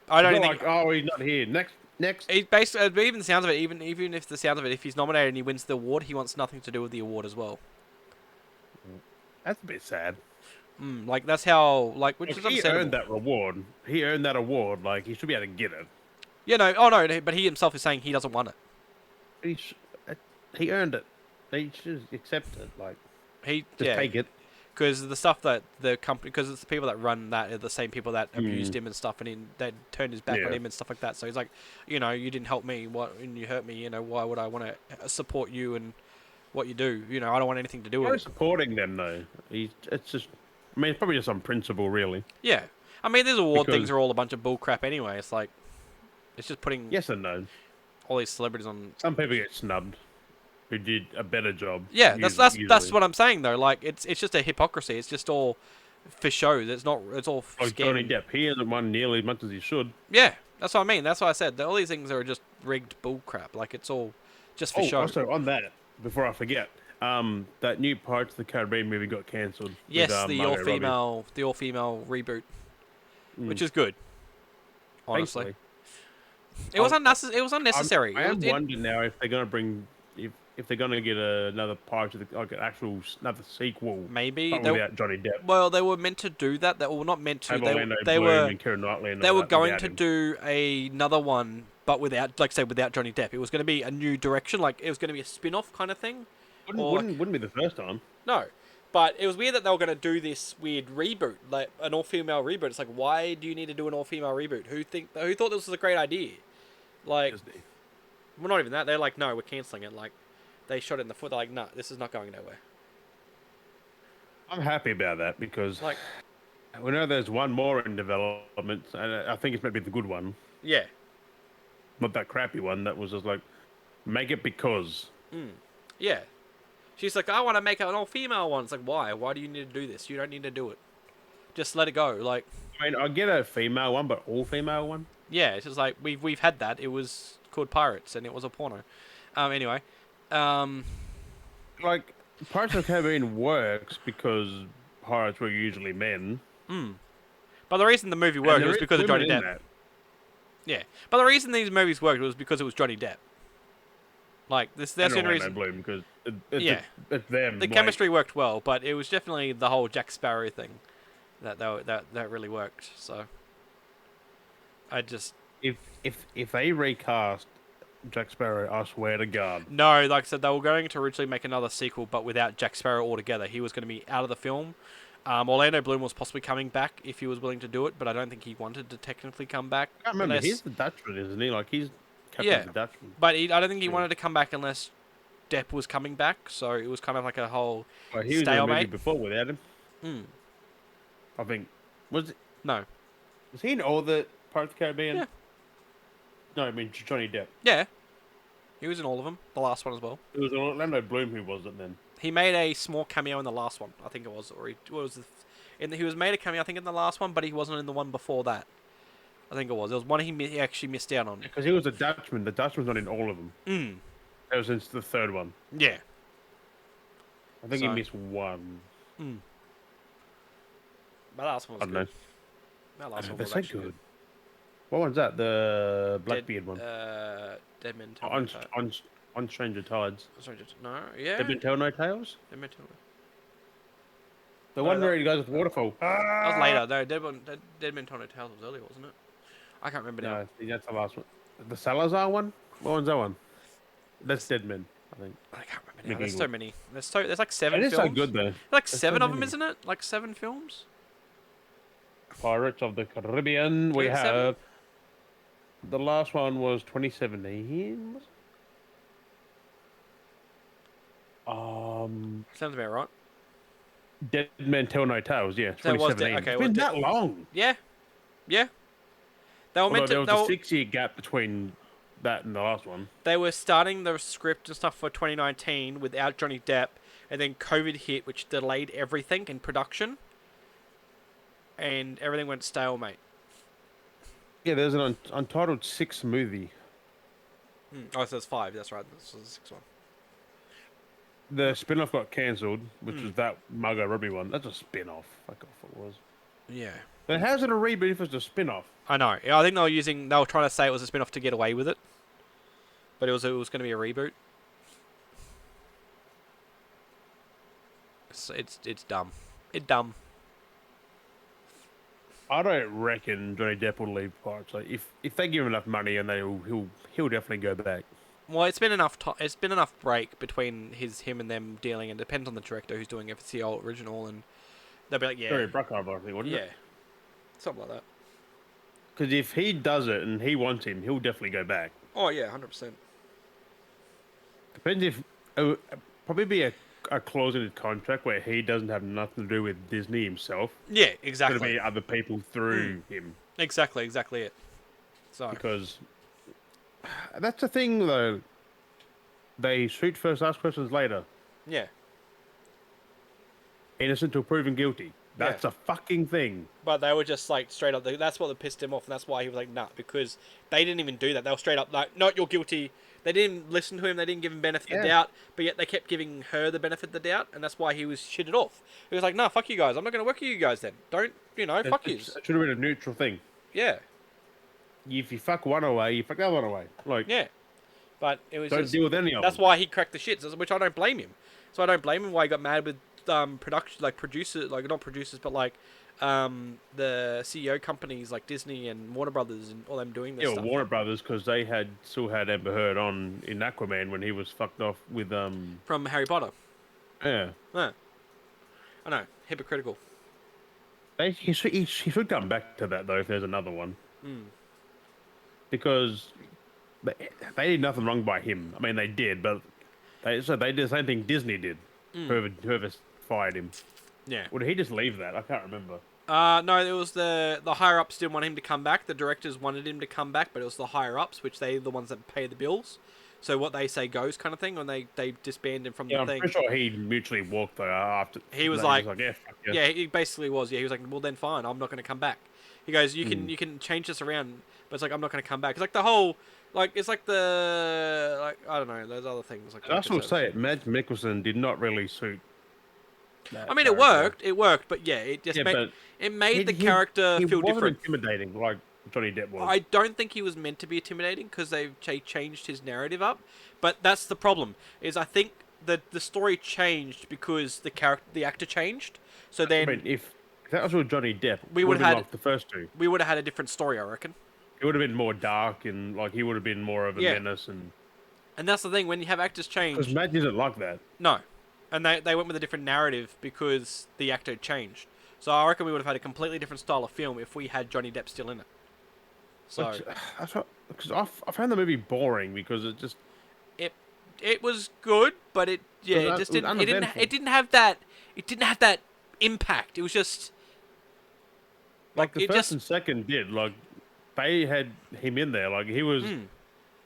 I don't it's not think. like, oh, he's not here. Next. He basically, even the sounds of it, even if the sounds of it, if he's nominated and he wins the award, he wants nothing to do with the award as well. That's a bit sad. Like that's how, like, which If is he understandable. earned that reward. He earned that award. Like, he should be able to get it. You know, oh no, but he himself is saying he doesn't want it. He earned it. They should accept it. Like, He just take it. because the stuff that the company, because it's the people that run that are the same people that abused him and stuff, and they turned his back on him and stuff like that. So he's like, you know, you didn't help me, and you hurt me. You know, why would I want to support you and what you do? You know, I don't want anything to do I'm with it. supporting them though. It's just. I mean, it's probably just on principle, really. Yeah, I mean, these award Because- things are all a bunch of bull crap anyway. It's like, it's just putting Yes and no. all these celebrities on. Some people get snubbed who did a better job. Yeah, that's usually. what I'm saying though. Like, it's just a hypocrisy. It's just all for show. It's not. It's all Like Johnny scamming. Depp, he hasn't won nearly as much as he should. Yeah, that's what I mean. That's what I said. All these things are just rigged bull crap. Like, it's all just for show. Also on that, before I forget, that new Pirates of the Caribbean movie got cancelled. Yes, with, the Margot Robbie. all female reboot, which is good. Honestly, Thankfully. it was unnecessary. It was unnecessary. I am It- wondering now if they're gonna bring if they're gonna get another Pirates of the like an actual another sequel. Maybe but they- without Johnny Depp. well, they were meant to do that. They were not meant to. Have Orlando They Bloom were and Keira Knightley and they all were that going without to him. do another one, but without, like, say, without Johnny Depp. It was going to be a new direction. Like, it was going to be a spin-off kind of thing. Wouldn't be the first time. No, but it was weird that they were going to do this weird reboot, like an all-female reboot. It's like, why do you need to do an all-female reboot? Who thought this was a great idea? Like, Disney. well, not even that. They're like, no, we're cancelling it. Like, they shot it in the foot. They're like, no, this is not going nowhere. I'm happy about that because Like, we know there's one more in development, and I think it's maybe the good one, yeah, not that crappy one. That was just like, make it because. yeah. She's like, I want to make an all-female one. It's like, why? Why do you need to do this? You don't need to do it. Just let it go. Like, I mean, I get a female one, but all female one. Yeah, it's just like we've had that. It was called Pirates, and it was a porno. Anyway, um, Like Pirates of the Caribbean works because pirates were usually men, but the reason the movie and worked there was is because of women Johnny in Depp. that. Yeah, but the reason these movies worked was because it was Johnny Depp. Like this, that's And the only Orlando reason. Bloom because Yeah, it's them. the Like, chemistry worked well, but it was definitely the whole Jack Sparrow thing that really worked. So I just if they recast Jack Sparrow, I swear to God. no, like I said, they were going to originally make another sequel, but without Jack Sparrow altogether. He was going to be out of the film. Orlando Bloom was possibly coming back if he was willing to do it, but I don't think he wanted to technically come back. I can't remember. He's the Dutchman, isn't he? Like he's Yeah, Captain the Dutchman. but I don't think he Yeah. wanted to come back unless Depp was coming back. So it was kind of like a whole Well, he was in a movie stalemate. before without him. Mm, I think was no, he in all the Pirates of the Caribbean? Yeah. No, I mean Johnny Depp. yeah, he was in all of them. The last one as well. It was Orlando Bloom who was it then. He made a small cameo in the last one, I think it was, or he was made a cameo, I think, in the last one, but he wasn't in the one before that. I think it was. There was one he actually missed out on. Because he was a Dutchman. The Dutchman's not in all of them. Mm. Ever since the third one. Yeah. I think he So- missed one. Mm. That last one I was don't know. good. That last one They're was so actually good. What one's that? The Dead- Blackbeard one. Dead Men Tell On, No Tales. on Stranger Tides. No, yeah. Dead Men Tell No Tales? Dead Men Tell No. The No, one that- where he goes with waterfall. That was later. No, Dead Men Tell No Tales was earlier, wasn't it? I can't remember now. No, that's the last one. The Salazar one? What one's that one? That's Dead Men, I think. I can't remember now. Nick There's so Eagle. many. There's like 7 It is films. so good though. Like There's 7 so of them, many. isn't it? Like 7 films. Pirates of the Caribbean. We 27? have. The last one was 2017. Was it? Sounds about right. Dead Men Tell No Tales. Yeah, So it was 2017. okay, It's well, been that long. Yeah. Yeah. They were Although meant to. there was They a were, 6-year gap between that and the last one. they were starting the script and stuff for 2019 without Johnny Depp, and then COVID hit, which delayed everything in production, and everything went stalemate. Yeah, there's an Untitled 6 movie. Oh, so there's 5. That's right. This was the 6th one. The spin-off got cancelled, which was that Margot Robbie one. That's a spin-off. Fuck off, it was. Yeah. But how's it a reboot if it's a spin-off? I know. I think they were trying to say it was a spin-off to get away with it, but it was going to be a reboot. It's dumb. It's dumb. I don't reckon Johnny Depp will leave Pirates. Like, if they give him enough money, and he'll definitely go back. Well, it's been enough. It's been enough break between him and them dealing, and it depends on the director who's doing it. If it's the old original, and they'll be like, yeah, Sorry, Bruckheimer, I think, wouldn't yeah, it? something like that. Because if he does it and he wants him, he'll definitely go back. Oh yeah, 100%. Depends if probably be a clause in his contract where he doesn't have nothing to do with Disney himself. Yeah, It's exactly. going to be other people through him. Exactly it. So Because that's the thing, though. They shoot first, ask questions later. yeah, Innocent till proven guilty. That's a fucking thing. but they were just like straight up. That's what pissed him off, and that's why he was like, nah, because they didn't even do that. They were straight up like, no, you're guilty. They didn't listen to him. They didn't give him benefit of the doubt, but yet they kept giving her the benefit of the doubt, and that's why he was shitted off. He was like, nah, fuck you guys. I'm not going to work with you guys then. Don't, fuck you. It should have been a neutral thing. Yeah, If you fuck one away, you fuck the other one away. Like, yeah. But it was don't just, deal with any of that's them. why he cracked the shits, which I don't blame him. So I don't blame him why he got mad with production, like producers, like not producers, but like the CEO companies like Disney and Warner Brothers and all them doing this Yeah, stuff. Warner Brothers, because they still had Amber Heard on in Aquaman when he was fucked off with From Harry Potter. Yeah. Yeah. I know, hypocritical. He should come back to that though if there's another one. Because they did nothing wrong by him. I mean, they did, but they did the same thing Disney did. Whoever fired him. Yeah. Or did he just leave that? I can't remember. No, it was the higher ups didn't want him to come back. The directors wanted him to come back, but it was the higher ups, which they the ones that pay the bills. So what they say goes, kind of thing. When they disband him from Yeah, the I'm thing, pretty sure he mutually walked though after. he was That. like, Yeah, fuck yeah. yeah, he basically was. Yeah, he was like, well then fine, I'm not going to come back. He goes, Mm. you can change this around, but it's like I'm not going to come back. It's like the whole it's like the I don't know those other things like I that. also say it. Mads Mikkelsen did not really suit I that mean, character. it worked, but yeah, it just Yeah, made but the character he feel wasn't different. intimidating like Johnny Depp was. I don't think he was meant to be intimidating because they changed his narrative up, but that's the problem. Is I think that the story changed because the actor changed. So I then mean, if that was with Johnny Depp, we it would would have have been like the first two. we would have had a different story, I reckon. It would have been more dark and like he would have been more of a Yeah, menace and and that's the thing when you have actors because change. Matt isn't like that. No, and they went with a different narrative because the actor changed. So I reckon we would have had a completely different style of film if we had Johnny Depp still in it. So Because I found the movie boring because it just it it was good, but it just didn't uneventful. it didn't have that impact. It was just like the it first just and second did like they had him in there like he was mm,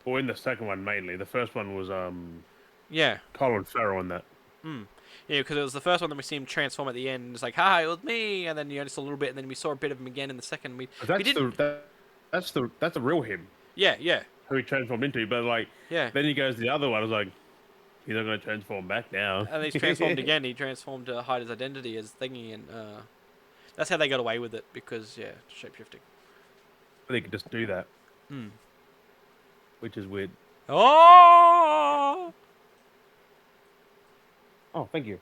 or in the second one mainly. The first one was yeah. Colin Farrell in that. Yeah, because it was the first one that we see him transform at the end. It's like, hi, it was me, and then you only saw a little bit, and then we saw a bit of him again in the second. We didn't. That's the real him Yeah, who he transformed into. But like yeah. then he goes to the other one. I was like, he's not going to transform back now. And he's transformed again. He transformed to hide his identity as Thingy, and that's how they got away with it because yeah, shapeshifting. They could just do that, Hmm. which is weird. Oh! Oh, thank you.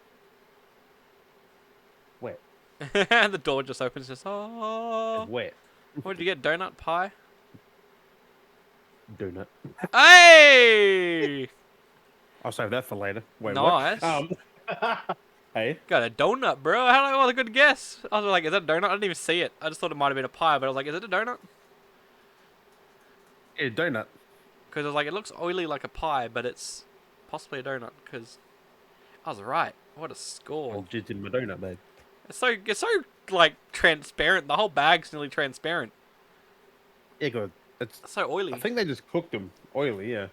Wet. And the door just opens. Just oh. Wet. What did you get? Donut pie. Donut. Hey! I'll save that for later. Wait, Nice. what? Hey. Got a donut, bro. How what a good guess. I was like, is that a donut? I didn't even see it. I just thought it might have been a pie, but I was like, is it a donut? Yeah, donut. Because I was like, it looks oily like a pie, but it's possibly a donut. Because I was right. What a score! I'm just in my donut, babe. It's so like transparent. The whole bag's nearly transparent. Yeah, good. It's. It's so oily. I think they just cooked them oily. Yeah.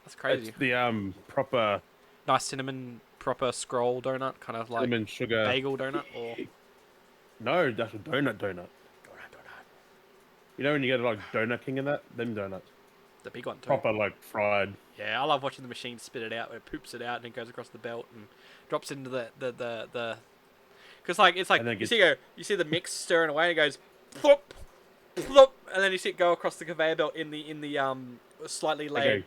That's crazy. It's the proper Nice cinnamon proper scroll donut, kind of like cinnamon sugar bagel donut, or No, that's a donut. You know when you go to like Donut King and that, them donuts, the big one too. proper like fried. Yeah, I love watching the machine spit it out. It poops it out and it goes across the belt and drops into the. Because like it's like And then you see the mix stirring away and it goes flop, flop, and then you see it go across the conveyor belt in the slightly layered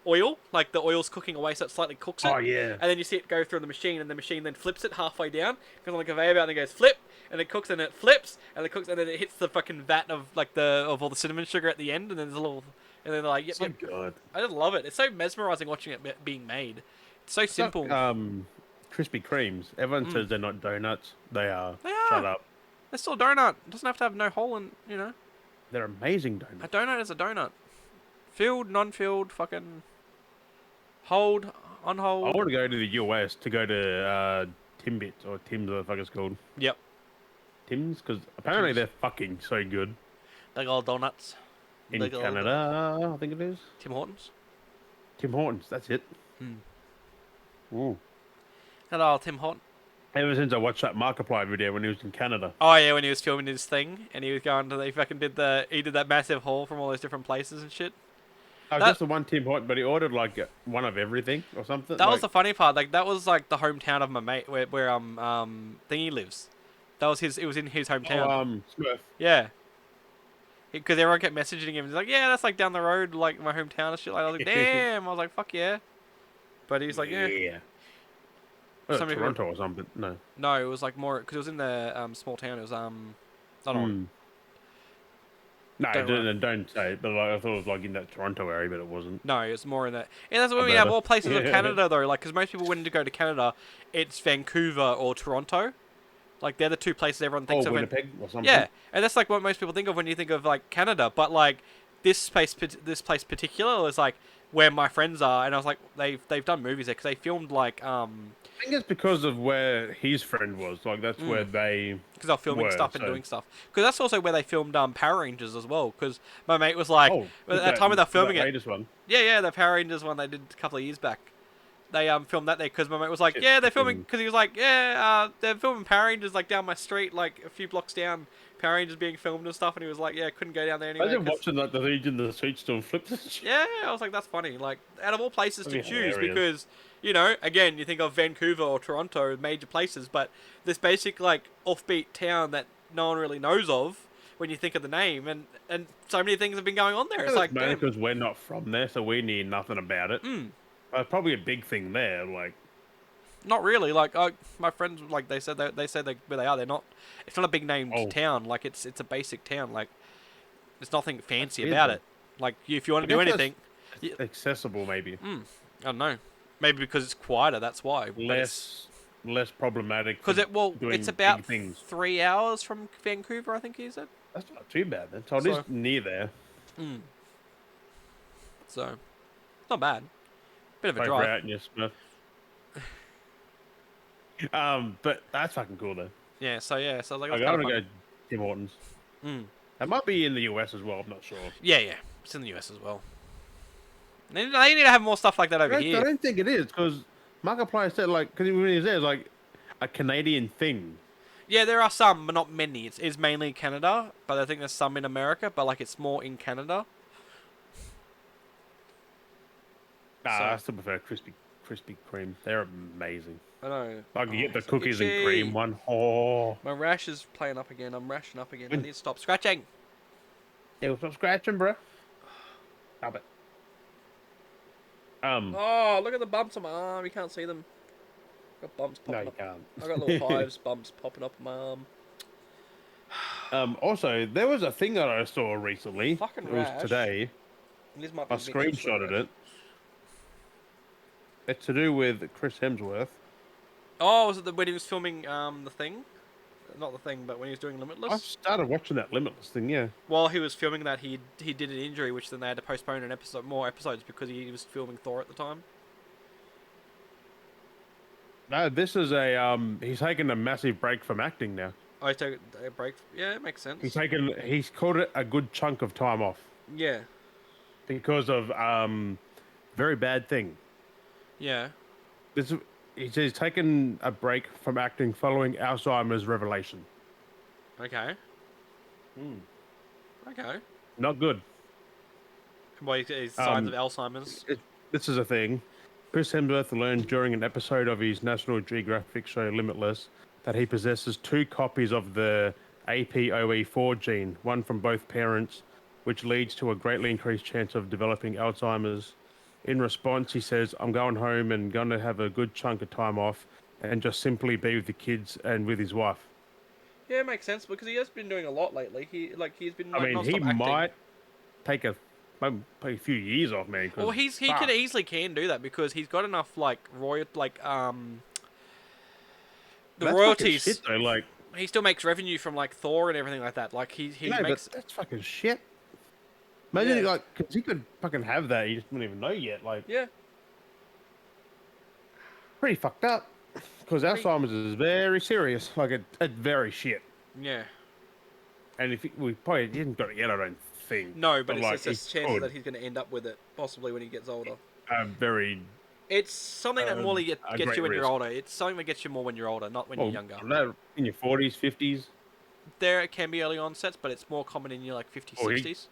oil, like the oil's cooking away, so it slightly cooks it. Oh yeah. And then you see it go through the machine, and the machine then flips it halfway down, goes on the conveyor belt, and it goes flip, and it cooks, and it flips, and it cooks, and then it hits the fucking vat of like of all the cinnamon sugar at the end, and then there's a little, and then they're like, yep, So yep. good. I just love it. It's so mesmerizing watching it being made. It's so simple. Like, Krispy Kremes. Everyone says they're not donuts. They are. They are. Shut up. It's still a donut. It doesn't have to have no hole in, you know. They're amazing A donuts. donut is a donut. Filled, non-filled, fucking hold, I unhold. want to go to the US to go to Timbits or Tim's, what the fuck it's called. Yep. Tim's, because apparently Tim's. they're fucking so good Big old donuts. in Big old- Canada. I think it is Tim Hortons. Tim Hortons. That's it. Ooh. Hello, Tim Hortons. Ever since I watched that Markiplier video when he was in Canada. Oh yeah, when he was filming his thing and he was going to, he fucking did that massive haul from all those different places and shit. Oh, just the one Tim Hortons, but he ordered like one of everything or something. That like, was the funny part. Like that was like the hometown of my mate where Thingy lives. That was his. It was in his hometown. Smurf. Yeah. Because everyone kept messaging him. He's like, yeah, that's like down the road, like my hometown and shit. Like, I was like, damn. I was like, fuck yeah. But he's like, yeah. Well, Some people- Toronto or something. No. No, it was like more because it was in the small town. It was not on. No, Don't don't say it. But like, I thought it was like in that Toronto area, but it wasn't. No, it was more in that. And that's what we have all places of Canada though. Like, because most people when to go to Canada, it's Vancouver or Toronto. Like they're the two places everyone thinks of. Winnipeg or something. Yeah, and that's like what most people think of when you think of like Canada. But like this place particular is like where my friends are, and I was like, they've done movies there because they filmed like I think it's because of where his friend was. Like that's where because they they're filming were. stuff and So doing stuff. Because that's also where they filmed Power Rangers as well. Because my mate was like, oh, at that time when they're filming that it, latest one. yeah, the Power Rangers one they did a couple of years back. They filmed that there because my mate was like, Shit, yeah, they're filming fucking because he was like, yeah, they're filming Power Rangers like down my street, like a few blocks down. Power Rangers being filmed and stuff, and he was like, yeah, couldn't go down there anyway imagine because watching like the Legion the streets doing flips and shit. yeah, I was like, that's funny. Like out of all places to That'd be choose hilarious. because again, you think of Vancouver or Toronto, major places, but this basic like offbeat town that no one really knows of when you think of the name, and so many things have been going on there. It's like, Mainly damn. because we're not from there, so we knew nothing about it. Probably a big thing there. Like, Not really. Like my friends, like they said, where they are. They're not. It's not a big named oh, town. Like it's a basic town. Like there's nothing fancy weird, about though. it. Like if you want I to do guess anything, accessible maybe. I don't know. Maybe because it's quieter. That's why. But it's Less problematic for because doing it's about big things. 3 hours from Vancouver. I think he said. That's not too bad then. So it So is near there. so not bad. Bit of a Over drive. out in your Smith. But that's fucking cool though. Yeah. So like that's I kind of gotta fun. go Tim Hortons. It might be in the US as well. I'm not sure. Yeah. It's in the US as well. They need to have more stuff like that over I here. don't think it is because Markiplier said like because when he was there, it's like a Canadian thing. Yeah, there are some, but not many. It's mainly Canada, but I think there's some in America, but like it's more in Canada. Nah, So- I still prefer Krispy Kreme. They're amazing. I know. I can get the it's so cookies and itchy. cream one. Oh, My rash is playing up again. I'm rashing up again. I need to stop scratching. yeah, stop scratching, bro. Stop it. Oh, look at the bumps on my arm. You can't see them. Got bumps No, popping you up. can't. I got little hives, bumps popping up on my arm. Also, there was a thing that I saw recently. Fucking it was rash. today. This might be I a big screenshotted rash. it. It's to do with Chris Hemsworth. Oh, was it when he was filming the thing? Not the thing, but when he was doing I Limitless. started watching that Limitless thing, yeah. While he was filming that, he did an injury, which then they had to postpone more episodes because he was filming Thor at the time. No, this is a he's taken a massive break from acting now. I took a break. Yeah, it makes sense. He's called it a good chunk of time off Yeah, because of very bad thing. yeah. He's taken a break from acting following Alzheimer's revelation. Okay. Okay. Not good. Well, he's signs of Alzheimer's. This is a thing. Chris Hemsworth learned during an episode of his National Geographic show Limitless that he possesses 2 copies of the APOE4 gene, one from both parents, which leads to a greatly increased chance of developing Alzheimer's. In response, he says, I'm going home and going to have a good chunk of time off and just simply be with the kids and with his wife. Yeah, it makes sense because he has been doing a lot lately. He's been I like mean, non-stop he acting. might take maybe a few years off, man. Well, he could easily can do that because he's got enough the That's royalties. fucking shit, though. Like, He still makes revenue from like Thor and everything like that. Like he no, makes. but that's fucking shit. Imagine, Yeah. like, because he could fucking have that. You just wouldn't even know yet. Like, Yeah. pretty fucked up. Because Alzheimer's is very serious. Like, it's very shit. Yeah. And we probably didn't got it yet, I don't think. No, but like, it's just he chances could. that he's going to end up with it, possibly when he gets older. Very. It's something that more gets a you great when you're risk. older. It's something that gets you more when you're older, not when you're younger. In your 40s, 50s, There it can be early onsets, but it's more common in your like 50s, Oh, 60s.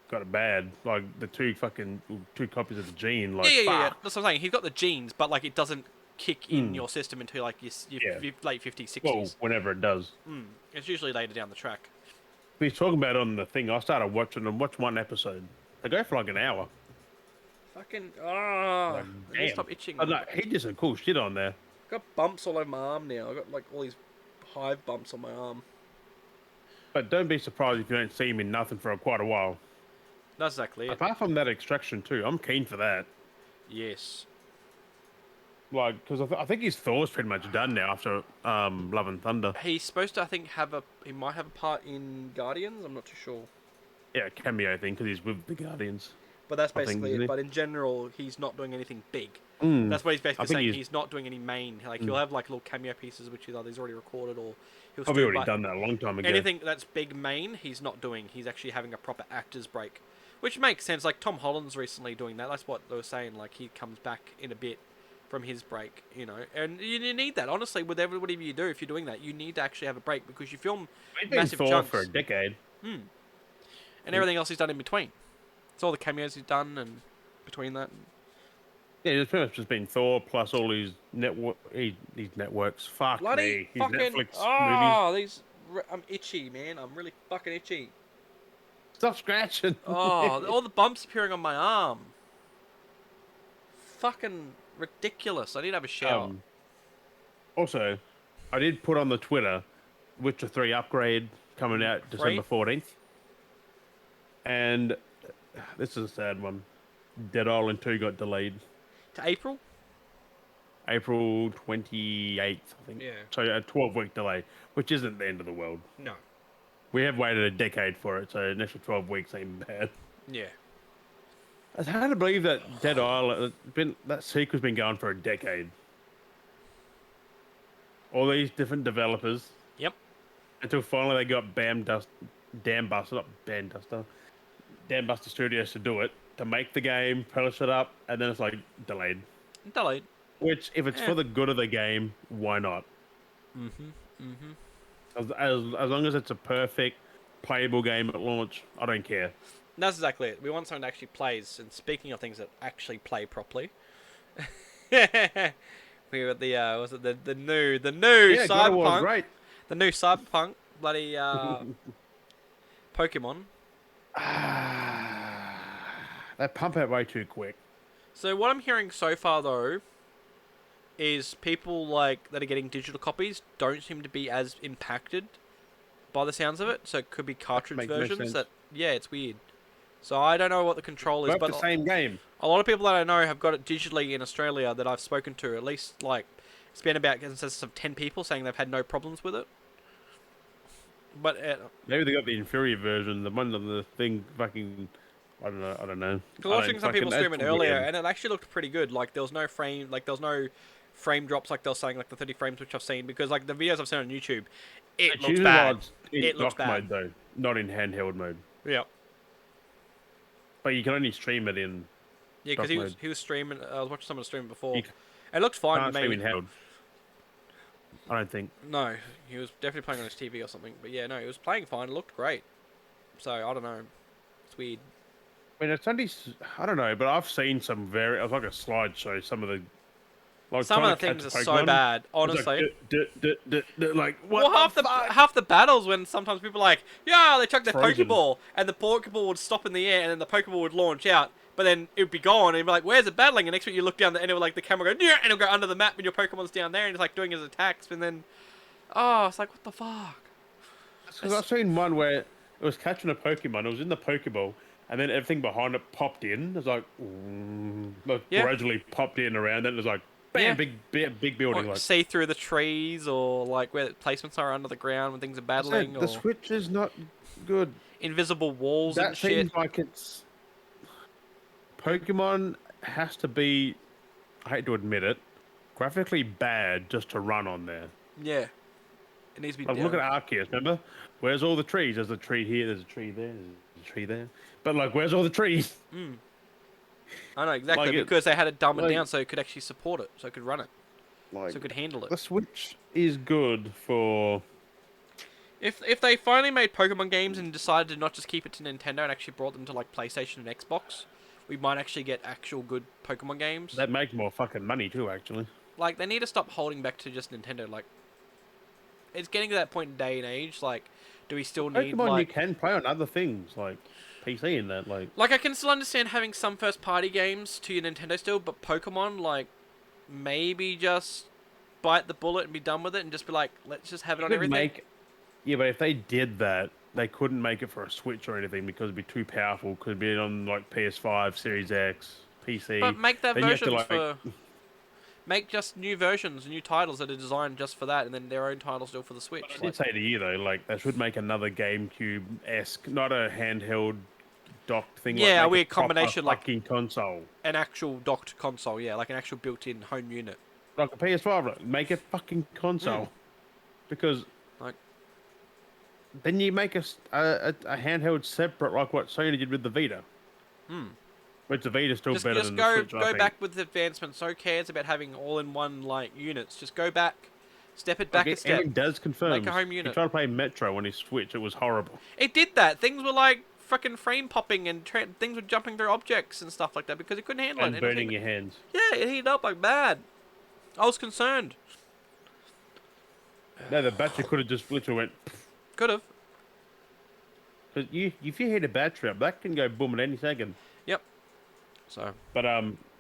got it bad. Like, the 2 copies of the gene. Like, Yeah. fuck. That's what I'm saying. He's got the genes, but like it doesn't kick in your system until like your Yeah. late 50s, 60s. Well, whenever it does. It's usually later down the track. We was talking about it on the thing. I started watching them. Watch one episode. They go for like an hour. Fucking Damn. stop itching. Oh, no, he did some cool shit on there. Got bumps all over my arm now. I got like all these hive bumps on my arm. But don't be surprised if you don't see him in nothing for quite a while. That's exactly it. Apart from that extraction too, I'm keen for that. Yes. Like, because I think his Thor's pretty much done now after Love and Thunder. He's supposed to, I think, he might have a part in Guardians. I'm not too sure. Yeah, cameo thing because he's with the Guardians. But that's I think, basically isn't it. he? But in general, he's not doing anything big. Mm. That's what he's I basically think saying. He's not doing any main. Like he'll have like little cameo pieces, which he's already recorded, or he'll probably stream. already But done that a long time ago. anything that's big main, he's not doing. He's actually having a proper actor's break, which makes sense. Like Tom Holland's recently doing that. That's what they were saying. Like he comes back in a bit from his break, and you need that. Honestly, with whatever you do, if you're doing that, you need to actually have a break because you film He's been massive Thor for a chunks, decade. and everything else he's done in between. It's all the cameos he's done, and between that. Yeah, it's pretty much just been Thor plus all his these networks. Fuck Bloody me, his fucking Netflix movies. I'm itchy, man. I'm really fucking itchy. Stop scratching. Oh, all the bumps appearing on my arm. Fucking ridiculous. I need to have a shower. Also, I did put on the Twitter Witcher 3 upgrade coming out Free? December 14th, and this is a sad one. Dead Island 2 got delayed. To April? April 28th, I think. Yeah. So a 12-week delay, which isn't the end of the world. No. We have waited a decade for it, so an extra 12 weeks ain't bad. Yeah. It's hard to believe that Dead Island, that sequel's been going for a decade. All these different developers. Yep. Until finally they got Dambuster Studios to do it, to make the game, polish it up, and then it's like delayed. Delayed. Which, if it's for the good of the game, why not? As long as it's a perfect, playable game at launch, I don't care. That's exactly it. We want something that actually plays. And speaking of things that actually play properly, we got the new Yeah, God of War, Cyberpunk, great. the new Cyberpunk bloody Pokemon. They pump out way too quick. So what I'm hearing so far though is people like that are getting digital copies don't seem to be as impacted by the sounds of it. So it could be cartridge makes no versions sense. that it's weird. So I don't know what the control is, But but the same game. a lot of people that I know have got it digitally in Australia that I've spoken to. At least like it's been about consensus of 10 people saying they've had no problems with it. But Maybe they got the inferior version, the one on the thing fucking. I don't know. Cause watching some people stream it earlier, weird. and it actually looked pretty good. Like there was no frame drops like they were saying, like the 30 frames which I've seen. Because like the videos I've seen on YouTube, it looks bad. It looks bad. Mode though, not in handheld mode. Yeah. But you can only stream it in. Yeah, because he was streaming. I was watching someone stream before. You It looked fine can't to stream me. in handheld. I don't think. No, he was definitely playing on his TV or something. But yeah, no, he was playing fine. It looked great. So I don't know. It's weird. I mean, it's only. I don't know, but I've seen some very. It was like a slideshow. Some of the. Like Some of the things are so bad, honestly. Like what? Well, half the battles when sometimes people are like, yeah, they chuck their Frozen. Pokeball, and the Pokeball would stop in the air, and then the Pokeball would launch out, but then it would be gone, and you'd be like, where's it battling? And next week you look down, and it would like the camera go, yeah, and it'll go under the map, and your Pokemon's down there, and it's like doing his attacks, and then, it's like, what the fuck? Because I've seen one where it was catching a Pokemon. It was in the Pokeball, and then everything behind it popped in. It was like, gradually popped in around. Then it was like, bam, big building. Or like see through the trees, or like where the placements are under the ground when things are battling, or the Switch is not good. invisible walls That and shit. seems like it's Pokemon has to be. I hate to admit it, graphically bad just to run on there. Yeah, it needs to be. Like, look at Arceus, remember? Where's all the trees? There's a tree here. There's a tree there. There's a tree there. But like, where's all the trees? I know exactly Like because they had to dumb it down so it could actually support it, so it could run it, Like, so it could handle it. the Switch is good for. If they finally made Pokemon games and decided to not just keep it to Nintendo and actually brought them to like PlayStation and Xbox, we might actually get actual good Pokemon games. That makes more fucking money too, actually. Like they need to stop holding back to just Nintendo. Like it's getting to that point in day and age. Like, do we still need Pokemon, like you can play on other things like PC and that. Like I can still understand having some first party games to your Nintendo still, but Pokemon, like maybe just bite the bullet and be done with it and just be like, let's just have it on everything. Yeah, but if they did that, they couldn't make it for a Switch or anything because it'd be too powerful. Could be on like PS5, Series X, PC. But make that Then you have to, versions like, for make just new versions, new titles that are designed just for that, and then their own titles still for the Switch. I did say to you though, like they should make another GameCube-esque, not a handheld docked thing. Like Yeah, a make weird proper combination, like fucking console. an actual docked console. Yeah, like an actual built-in home unit. Like a PS5, like, make a fucking Mm. console. Because Like, then you make a handheld separate, like what Sony did with the Vita. hmm. Which the Vita's still better Just than the go Switch, I go think. back with advancements. Who cares about having all-in-one like units? Just go back, step it back a Like, step, even Daz make a confirms home he unit. tried to play Metro on his Switch. It was horrible. It did that. Things were like fucking frame popping and things were jumping through objects and stuff like that because it couldn't handle it. And And it was burning even, your hands. yeah, it heated up like bad. I was concerned. No, the battery could have just literally went. Could have. Because if you hit a battery up, that can go boom at any second. Yep. So. But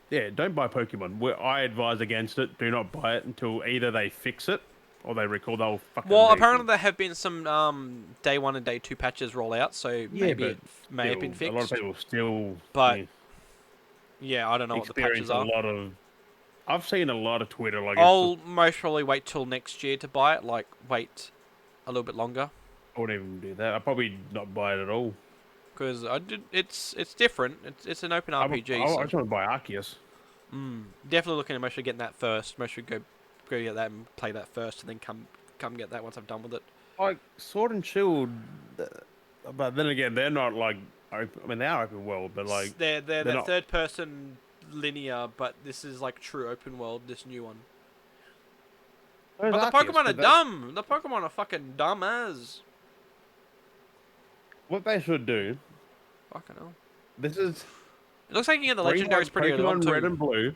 yeah, don't buy Pokemon. I advise against it. Do not buy it until either they fix it or they recall the whole fucking. Well, thing. apparently there have been some day 1 and day 2 patches roll out, so Yeah, maybe but it may have been still, a lot of fixed. people still. But yeah, yeah, I don't know what the patches experience a are. lot of. I've seen a lot of Twitter like. I'll most probably wait till next year to buy it. Like wait a little bit longer I wouldn't even do that. I'd probably not buy it at all. because it's different. It's an open RPG. I So. just want to buy Arceus. Definitely looking at mostly getting that first. Mostly go get that and play that first, and then come get that once I'm done with it. Like Sword and Shield, but then again, they're not like open. I mean, they are open world, but like They're that not. third person linear, but this is like true open world. This new one. Where's But the Arceus? Pokemon are But dumb. The Pokemon are fucking dumb as. what they should do. Fucking hell. This is It looks like you can get the bring legendaries pretty early on Pokemon too. Red and Blue,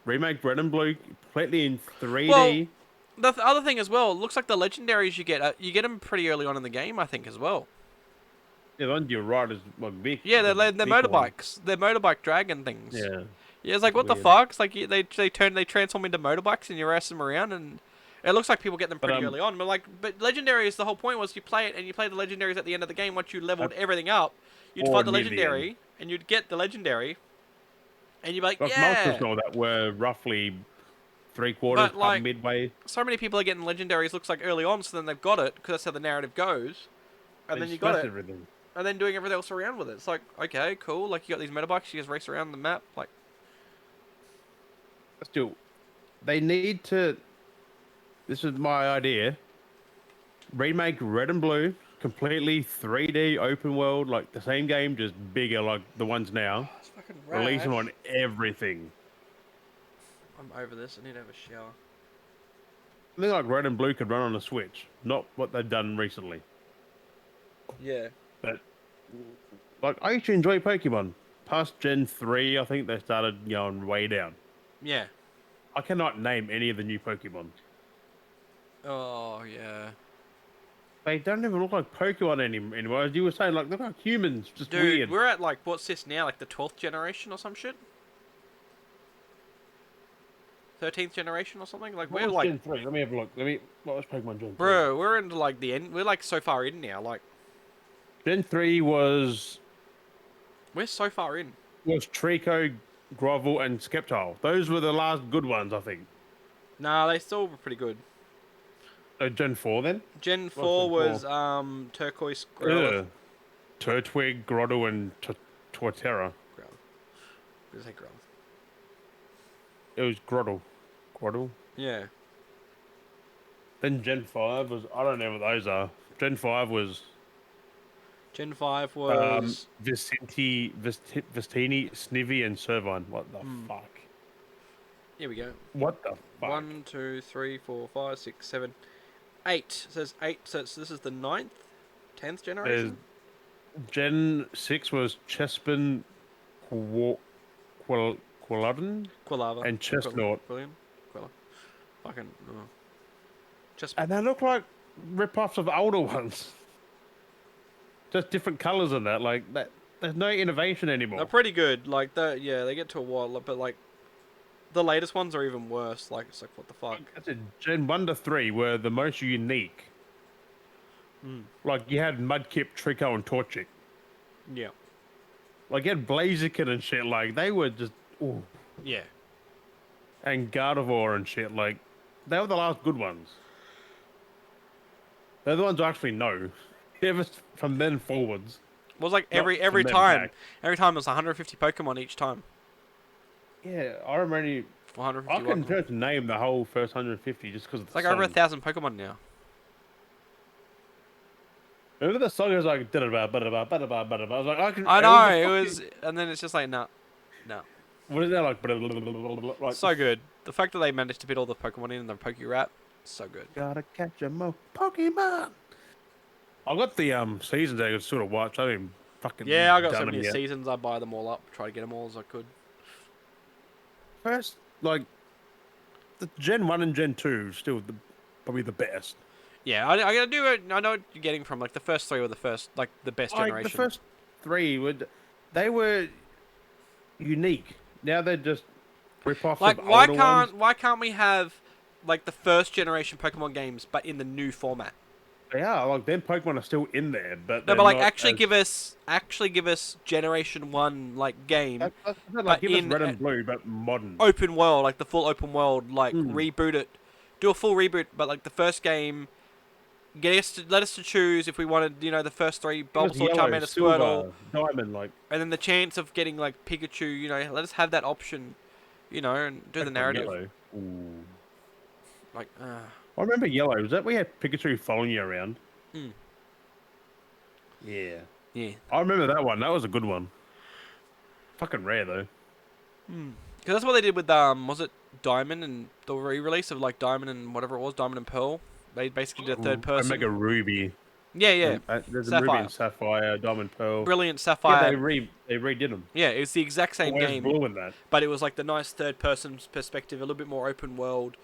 remake Red and Blue completely in 3D. Well, the other thing as well, it looks like the legendaries you get them pretty early on in the game, I think as well. Yeah, the one you're right is like Vic. Yeah, they're the they're Vic one. motorbikes. They're motorbike dragon things. Yeah. Yeah, it's like what the Weird. fuck? It's like they transform into motorbikes and you race them around, and it looks like people get them But, pretty early on. But legendary is the whole point was you play it and you play the legendaries at the end of the game. Once you leveled everything up, you'd or fight the near the end. legendary and you'd get the legendary, and you'd be like, Like yeah. most of them that were roughly 3/4 But, like, up midway. So many people are getting legendaries. Looks like early on, so then they've got it because that's how the narrative goes, and then you got it, Everything. and then doing everything else around with it. It's like okay, cool. Like you got these motorbikes, you just race around the map. Like Still, they need to. This is my idea. Remake Red and Blue, completely 3D open world, like the same game, just bigger, like the ones now. it's fucking Release them on everything. I'm over this. I need to have a shower. I think like Red and Blue could run on a Switch, not what they've done recently. Yeah. But like, I used to enjoy Pokemon. Past Gen 3, I think they started going way down. Yeah. I cannot name any of the new Pokemon. Oh yeah. They don't even look like Pokemon anymore. As you were saying, like, look like humans, just Dude, weird. we're at like what's this now? Like the 12th generation or some shit? 13th generation or something? Like What we're was like Gen 3? Let me have a look. What was Pokemon Gen 3? bro, we're into like the end. We're like so far in now. Like Gen 3 was we're so far in. Trico, Grovel, and Sceptile. Those were the last good ones, I think. Nah, they still were pretty good. Gen 4 then? Gen What's 4 Gen 4? was Turquoise Growlithe. Yeah. Turtwig, Grotto, and Torterra. Growlithe. Say Growlithe. It was Grotto. Grotto? Yeah. Then Gen 5 was... I don't know what those are. Gen 5 was... Gen 5 was... Vistini, Snivy, and Servine. What the fuck? Here we go. What the fuck? 1, 2, 3, 4, 5, 6, 7, 8. It says 8. So this is the 9th? 10th generation? Gen 6 was Chespin, Quilladin, Quilava. and Chestnut. Quillian? Quilla. Fucking... Oh. Just... And they look like rip-offs of older ones. Just different colours in that. Like, that. There's no innovation anymore. They're pretty good. Like, yeah, they get to a while, but like... The latest ones are even worse. Like, it's like, what the fuck? That's it. Gen 1 to 3 were the most unique. Like, you had Mudkip, Trico, and Torchic. Yeah. Like, you had Blaziken and shit. Like, they were just... Ooh. Yeah. And Gardevoir and shit. Like, they were the last good ones. They're the ones I actually know. Ever from then forwards. was like Not every from them time. back. Every time it was 150 Pokemon each time. Yeah, I remember only. I 150 can Pokemon. just name the whole first 150 just because of It's the like over song. 1,000 Pokemon now. Remember the song? It was like da-da-ba, ba-da-ba, ba-da-ba, ba-da-ba. I was like, I can. I It was know a it fucking. was, and then it's just like no, no. What is that like? Ba-da-ba, like. So good. The fact that they managed to fit all the Pokemon in the Poke Rat, so good. Gotta catch 'em all, Pokemon. I got the seasons I could sort of watch. I haven't Yeah, I fucking got so done them many yet. seasons. I buy them all up, try to get them all as I could. First, like the Gen 1 and Gen 2 still probably the best. Yeah, I gotta do it. I know what you're getting from like the first three were the first, like the best Like the generation. first three they were unique. Now they're just rip-offs Like of older ones. why can't we have like the first generation Pokemon games but in the new format? They are like them Pokemon are still in there, but No, they're but like not as. actually give us Generation One like game, Like but give us in Red and Blue, but modern. open world, like the full open world, like Mm. reboot it, do a full reboot. But like the first game, let us to choose if we wanted, the first three: Give us Bulbasaur, Yellow, Charmander, Squirtle, Silver, Diamond, like and then the chance of getting like Pikachu. Let us have that option, and do the Pokemon narrative. Yellow. Ooh. Like, I remember Yellow. Was that we had Pikachu following you around? mm, Yeah. yeah. I remember that one. That was a good one. Fucking rare though. Because that's what they did with was it Diamond and the re-release of like Diamond and whatever it was, Diamond and Pearl. They basically did a third person. Omega Ruby. Yeah, yeah. And there's a Ruby Sapphire, and Sapphire, Diamond Pearl. Brilliant Yeah, Sapphire. they redid them. Yeah, it was the exact same Where's game, Blue in that? but it was like the nice third person perspective, a little bit more open world,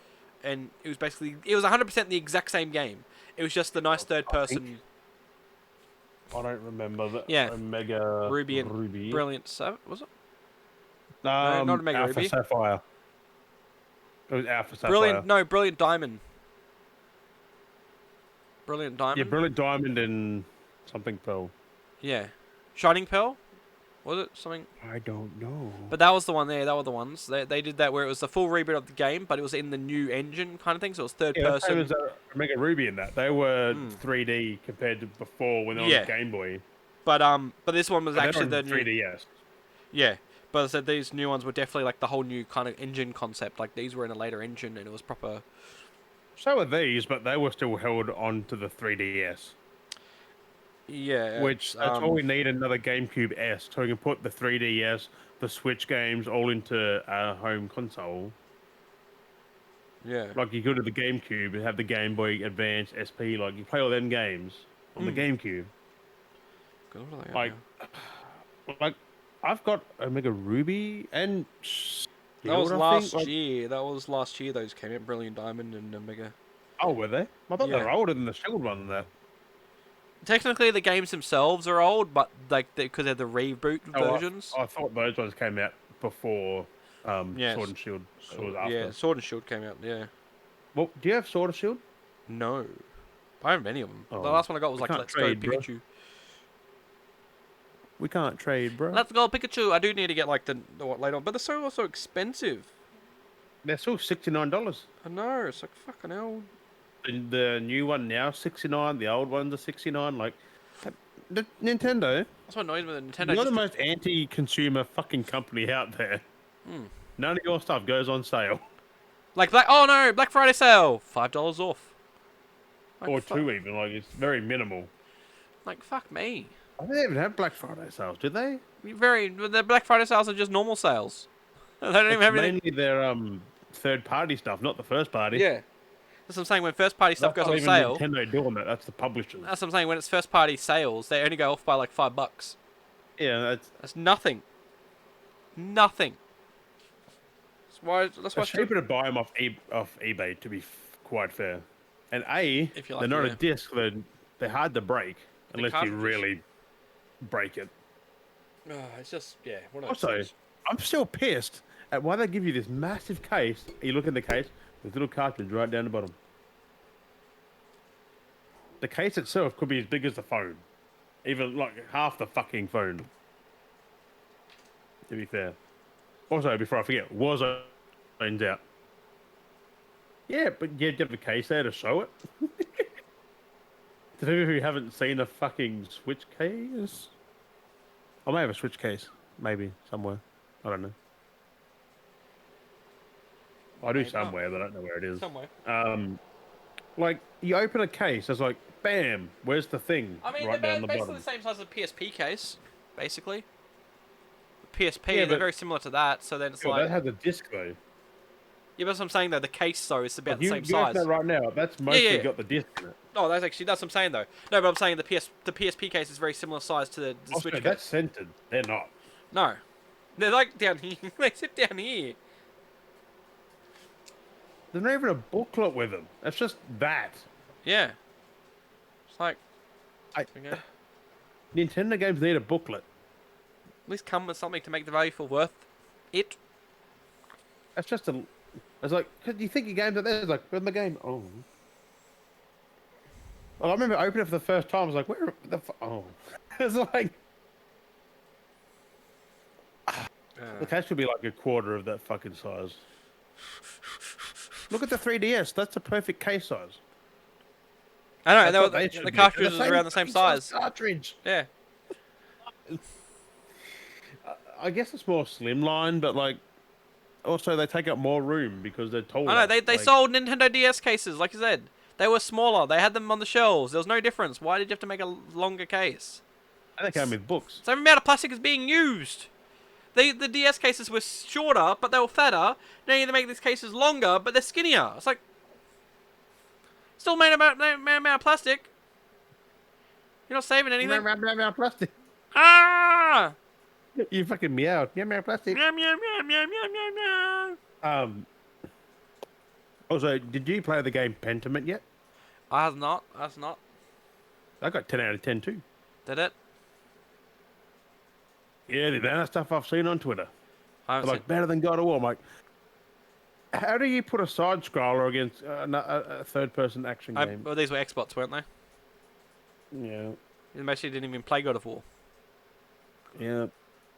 and it was 100% the exact same game. It was just the nice third I think. person. I don't remember the Yeah, Omega Ruby and Ruby. Brilliant was it? No, not Omega Alpha Ruby. Sapphire. It was Alpha Sapphire. Brilliant Diamond. Brilliant Yeah, Diamond. Brilliant Diamond and something Pearl. Yeah, Shining Pearl. Was it something? I don't know. But that was the one there. That were the ones. They did that where it was the full reboot of the game, but it was in the new engine kind of thing. So it was third Yeah, that's same person. as Omega Ruby in that. They were Mm. 3D compared to before when they were Yeah. on Game Boy. But this one was But actually they're the on new. 3DS. Yeah. But I said these new ones were definitely like the whole new kind of engine concept. Like these were in a later engine and it was proper. So are these, but they were still held on to the 3DS. Yeah. Which that's all we need, another GameCube S, so we can put the 3DS, the Switch games all into our home console. Yeah. Like you go to the GameCube and have the Game Boy Advance SP, like you play all them games on the GameCube. God, what are they at Like, now? like I've got Omega Ruby and That was Shield, I last think. Like, year. That was last year. Those came out. Brilliant Diamond and Omega. oh, were they? I thought they Yeah. were older than the Shield one. That. Technically, the games themselves are old, but like because they're the reboot versions. I thought those ones came out before Yes. Sword and Shield. It was after. Yeah, Sword and Shield came out. Yeah. Well, do you have Sword and Shield? No. I have many of them. Oh, the last one I got was we like, can't Let's trade, Go bro. Pikachu. We can't trade, bro. Let's Go Pikachu. I do need to get like the what later on, but they're so also expensive. They're still $69. I know. It's like fucking hell. The new one now 69. The old ones are 69. Like, the Nintendo. That's what annoys me with Nintendo. You're the most anti-consumer fucking company out there. None of your stuff goes on sale, Like Black Friday sale, $5 off. Like, or two even. Like it's very minimal. Like fuck me. I don't even have Black Friday sales, do they? The Black Friday sales are just normal sales. They don't even have anything. Mainly their third-party stuff, not the first party. Yeah. That's what I'm saying. When first party stuff That's goes not on even sale, Nintendo doing that. That's the publishers. that's what I'm saying. When it's first party sales, they only go off by like $5. Yeah, That's nothing. Nothing. That's why it's cheaper to buy them off eBay, to be quite fair. And If you're they're not lucky, a disc. They're hard to break unless you cartridges. really break it. it's just one of those Also, things. I'm still pissed at why they give you this massive case. You look in the case, there's a little cartridge right down the bottom. The case itself could be as big as the phone. Even like half the fucking phone. To be fair. Also, before I forget, Warzone's out. Yeah, but you have the case there to show it. To people who haven't seen a fucking Switch case. I may have a Switch case, maybe somewhere. I don't know. I do Maybe not. somewhere, but I don't know where it is. Somewhere. Like you open a case, it's like, bam, where's the thing? I mean, Right down they're the basically bottom. the same size as a PSP case, basically. PSP, Yeah, they're but very similar to that, so then it's yo, like... that has a disc though. Yeah, that's what I'm saying, though. The case, though, is about Like the same you open size. that right now. That's Yeah, yeah, mostly yeah. got the disc in it. Oh, that's what I'm saying, though. No, but I'm saying the PSP case is very similar size to the Also, Switch case. that's centered. They're not. No. They're like down here. They sit down here. There's not even a booklet with them. It's just that. Yeah. It's like... I, Okay. Nintendo games need a booklet. At least come with something to make the value feel worth it. That's just a. It's like, cause you think your games are there. It's like, where's my game? Oh. Well, I remember opening it for the first time. I was like, where the oh. It's like. The case could be like a quarter of that fucking size. Look at the 3DS. That's a perfect case size. I know, That's what they the should be. cartridge The is around the same fucking size. Cartridge. Yeah. I guess it's more slimline, but like, also they take up more room because they're taller. I know, they like, sold Nintendo DS cases, like you said. They were smaller. They had them on the shelves. There was no difference. Why did you have to make a longer case? and they came with books. Same amount of plastic is being used. The DS cases were shorter, but they were fatter. Now you make these cases longer, but they're skinnier. It's like... Still made amount of plastic. You're not saving anything. Plastic. Ah! You fucking meowed. Meow plastic. Meow, meow, meow, meow, meow, meow, meow. Also, did you play the game Pentiment yet? I have not. I got 10 out of 10 too. Did it? Yeah, the amount of stuff I've seen on Twitter. I haven't Like, better than God of War. I'm like, how do you put a side scroller against a third person action game? well, these were Xbox, weren't they? Yeah. You actually didn't even play God of War. Yeah.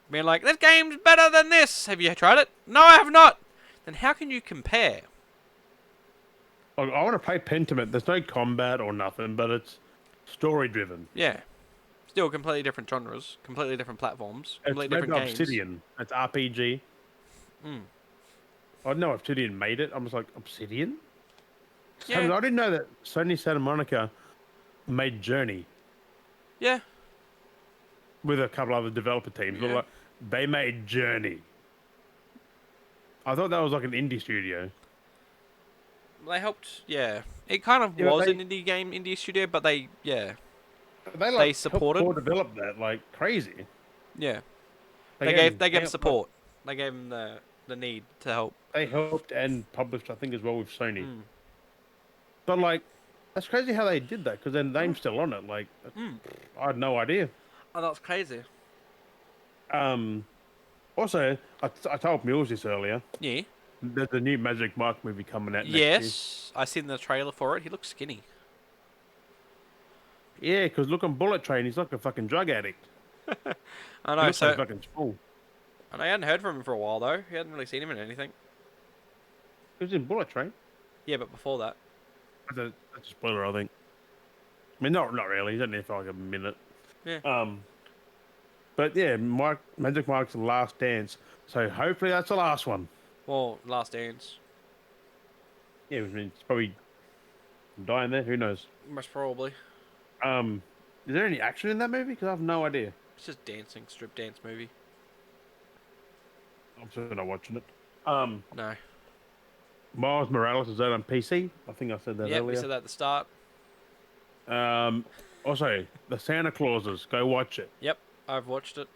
Being like, this game's better than this. Have you tried it? No, I have not. Then how can you compare? I want to play Pentiment. There's no combat or nothing, but it's story driven. Yeah. Still completely different genres, completely different platforms, It's completely made different by games. Obsidian. It's RPG. Mm. I didn't know Obsidian made it. I was like, Obsidian? Yeah. I didn't know that Sony Santa Monica made Journey Yeah. with a couple other developer teams. But Yeah. like, they made Journey. I thought that was like an indie studio. They helped, yeah. It kind of Yeah, but was they- an indie studio, but they, yeah. They like They supported? helped develop that like crazy. Yeah. Again, They gave them support. They gave them the need to help. They helped and published, I think, as well with Sony. Mm. But like, that's crazy how they did that because their name's still on it. Like, I had no idea. Oh, that's crazy. Also, I told Mules this earlier. Yeah. There's a new Magic Mike movie coming out next Yes. I seen the trailer for it. He looks skinny. year. Yeah, because look on Bullet Train, he's like a fucking drug addict. I He know, looks so... like fucking small. And I hadn't heard from him for a while, though. You hadn't really seen him in anything. He was in Bullet Train. Yeah, but before that. That's a spoiler, I think. I mean, not really. He's only there for like a minute. Yeah. But yeah, Magic Mike's last dance. So hopefully that's the last one. Well, Last Dance. Yeah, I mean, it's probably dying there. Who knows? Most probably. Is there any action in that movie? Because I have no idea. It's just dancing, strip dance movie. I'm certainly not watching it. No. Miles Morales is out on PC. I think I said that Yeah, we earlier. said that at the start. Also, the Santa Clauses. Go watch it. Yep, I've watched it.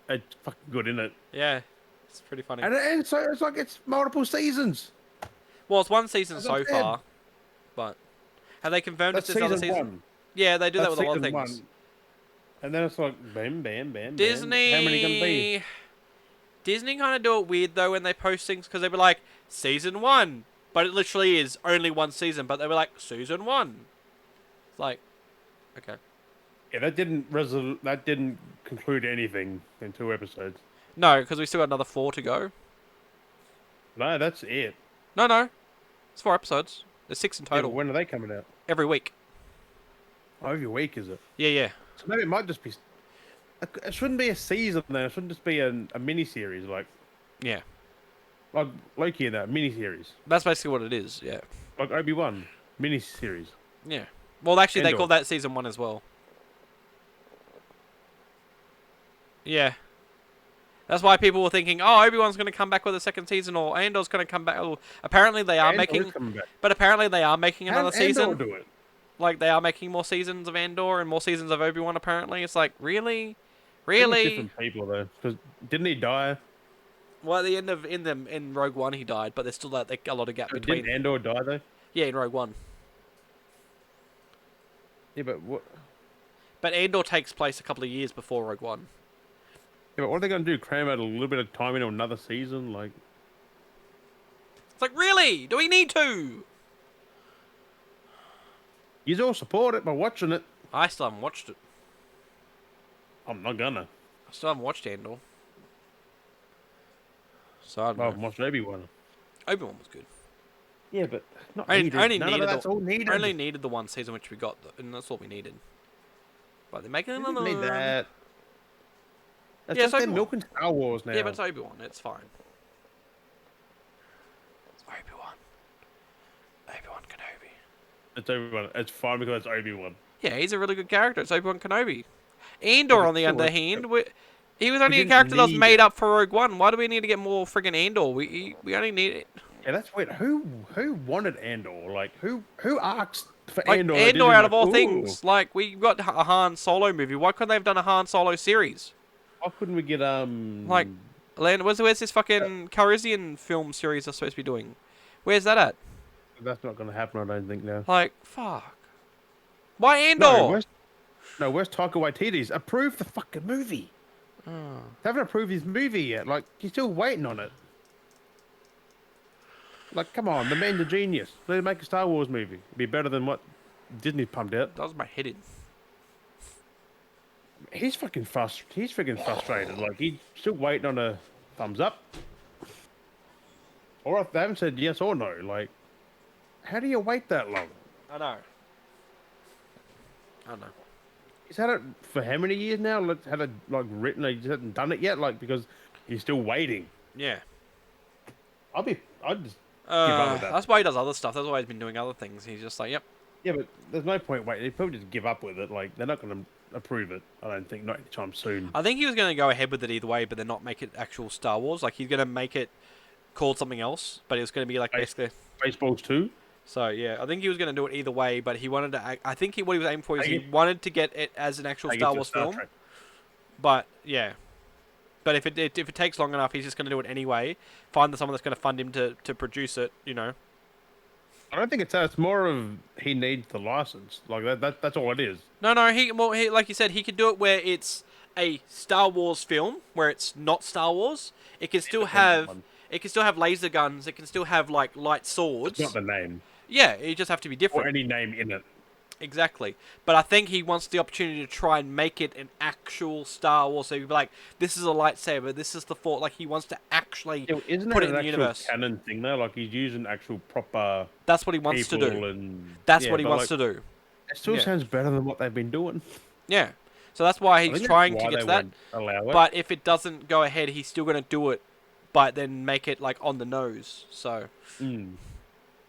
It's fucking good, isn't it? Yeah, it's pretty funny. And it's like it's multiple seasons. Well, it's one season As so I said. far, but have they confirmed That's it's another season season? one. Yeah, they do that That's with a lot of season things. one. And then it's like bam, bam, bam. Disney. Bam. How many gonna be? Disney kind of do it weird though when they post things because they be like season 1, but it literally is only one season. But they were like season 1. It's like, okay. Yeah, that didn't conclude anything in 2 episodes. No, because we still got another 4 to go. No, that's it. No, it's 4 episodes. There's 6 in Yeah, total. but when are they coming out? Every week. Oh, every week is it? Yeah. So maybe it might just be. It shouldn't be a season though. It shouldn't just be a mini series Yeah, like Loki in that mini series, that's basically what it is. Yeah, like Obi-Wan mini series. yeah. Well, actually, they Andor. call that season 1 as well. Yeah. That's why people were thinking, oh, Obi-Wan's going to come back with a second season, or Andor's going to come back. Well, apparently they are Andor is making, coming back. but apparently they are making How another does Andor season. do it? Like they are making more seasons of Andor and more seasons of Obi-Wan. Apparently, it's like really, I think it's really. different people though, because didn't he die? Well, at the end of in Rogue One, he died, but there's still a lot of gap between. Didn't Andor die though? Yeah, in Rogue One, Yeah, but what? but Andor takes place a couple of years before Rogue One. Yeah, but what are they gonna do? Cram out a little bit of time into another season? Like, It's like, really? Do we need to? you all support it by watching it. I still haven't watched it. I'm not gonna. I still haven't watched Andor. So I don't Well, know. watch Obi-Wan. Obi-Wan was good. Yeah, but not I needed. only None needed of that's all needed. only needed the one season which we got, and that's all we needed. But they're making We another didn't need one. that. That's Yeah, just it's they're Obi-Wan. milking Star Wars now. Yeah, but it's Obi-Wan. It's fine. It's Obi-Wan. Obi-Wan Kenobi. It's Obi-Wan. It's fine because it's Obi-Wan. Yeah, he's a really good character. It's Obi-Wan Kenobi. Andor, on the Sure, other hand, he was only a didn't character that was need made it. up for Rogue One. Why do we need to get more friggin' Andor? We only need it. Yeah, that's weird. Who wanted Andor? Like who asked for Like Andor? Andor, out of all Ooh. things, like we got a Han Solo movie. Why couldn't they have done a Han Solo series? Why couldn't we get Like, where's this fucking Calrissian film series they're supposed to be doing? Where's that at? That's not gonna happen. I don't think now. Like, fuck. Why Andor? Where's Taika Waititi's? Approve the fucking movie. Oh. They haven't approved his movie yet. Like he's still waiting on it. Like, come on, the man's a genius. Let him make a Star Wars movie. It'd be better than what Disney pumped out. That was my head in. He's freaking frustrated. Like he's still waiting on a thumbs up. Or if they haven't said yes or no. Like, how do you wait that long? I know. I know. He's had it for how many years now? Like, had it like written, he just hasn't done it yet. Like because he's still waiting. Yeah. I'd just give up with that. That's why he does other stuff. That's why he's been doing other things. He's just like, yep. Yeah, but there's no point waiting. They probably just give up with it. Like they're not going to approve it. I don't think, not anytime soon. I think he was going to go ahead with it either way, but then not make it actual Star Wars. Like he's going to make it called something else, but it was going to be like basically. Baseballs too. So yeah, I think he was going to do it either way, but he wanted to. I think what he was aiming for is he wanted to get it as an actual Star Wars film. Trek. But yeah, but if it takes long enough, he's just going to do it anyway. Find someone that's going to fund him to produce it. You know. I don't think it's that. It's more of he needs the license. Like that's all it is. No. He like you said, he could do it where it's a Star Wars film where it's not Star Wars. It can still have laser guns. It can still have like light swords. It's not the name. Yeah, it just have to be different. Or any name in it. Exactly. But I think he wants the opportunity to try and make it an actual Star Wars. So he'd be like, this is a lightsaber, this is the Force. Like, he wants to actually Isn't put it it in an the actual universe. canon thing though? Like he's using actual proper. That's what he wants to people do. And, That's yeah, what he but, wants like, to do. It still sounds better than what they've been doing. Yeah. So that's why I he's think trying that's to why get they to that. won't allow it. But if it doesn't go ahead, he's still going to do it, but then make it, like, on the nose. So,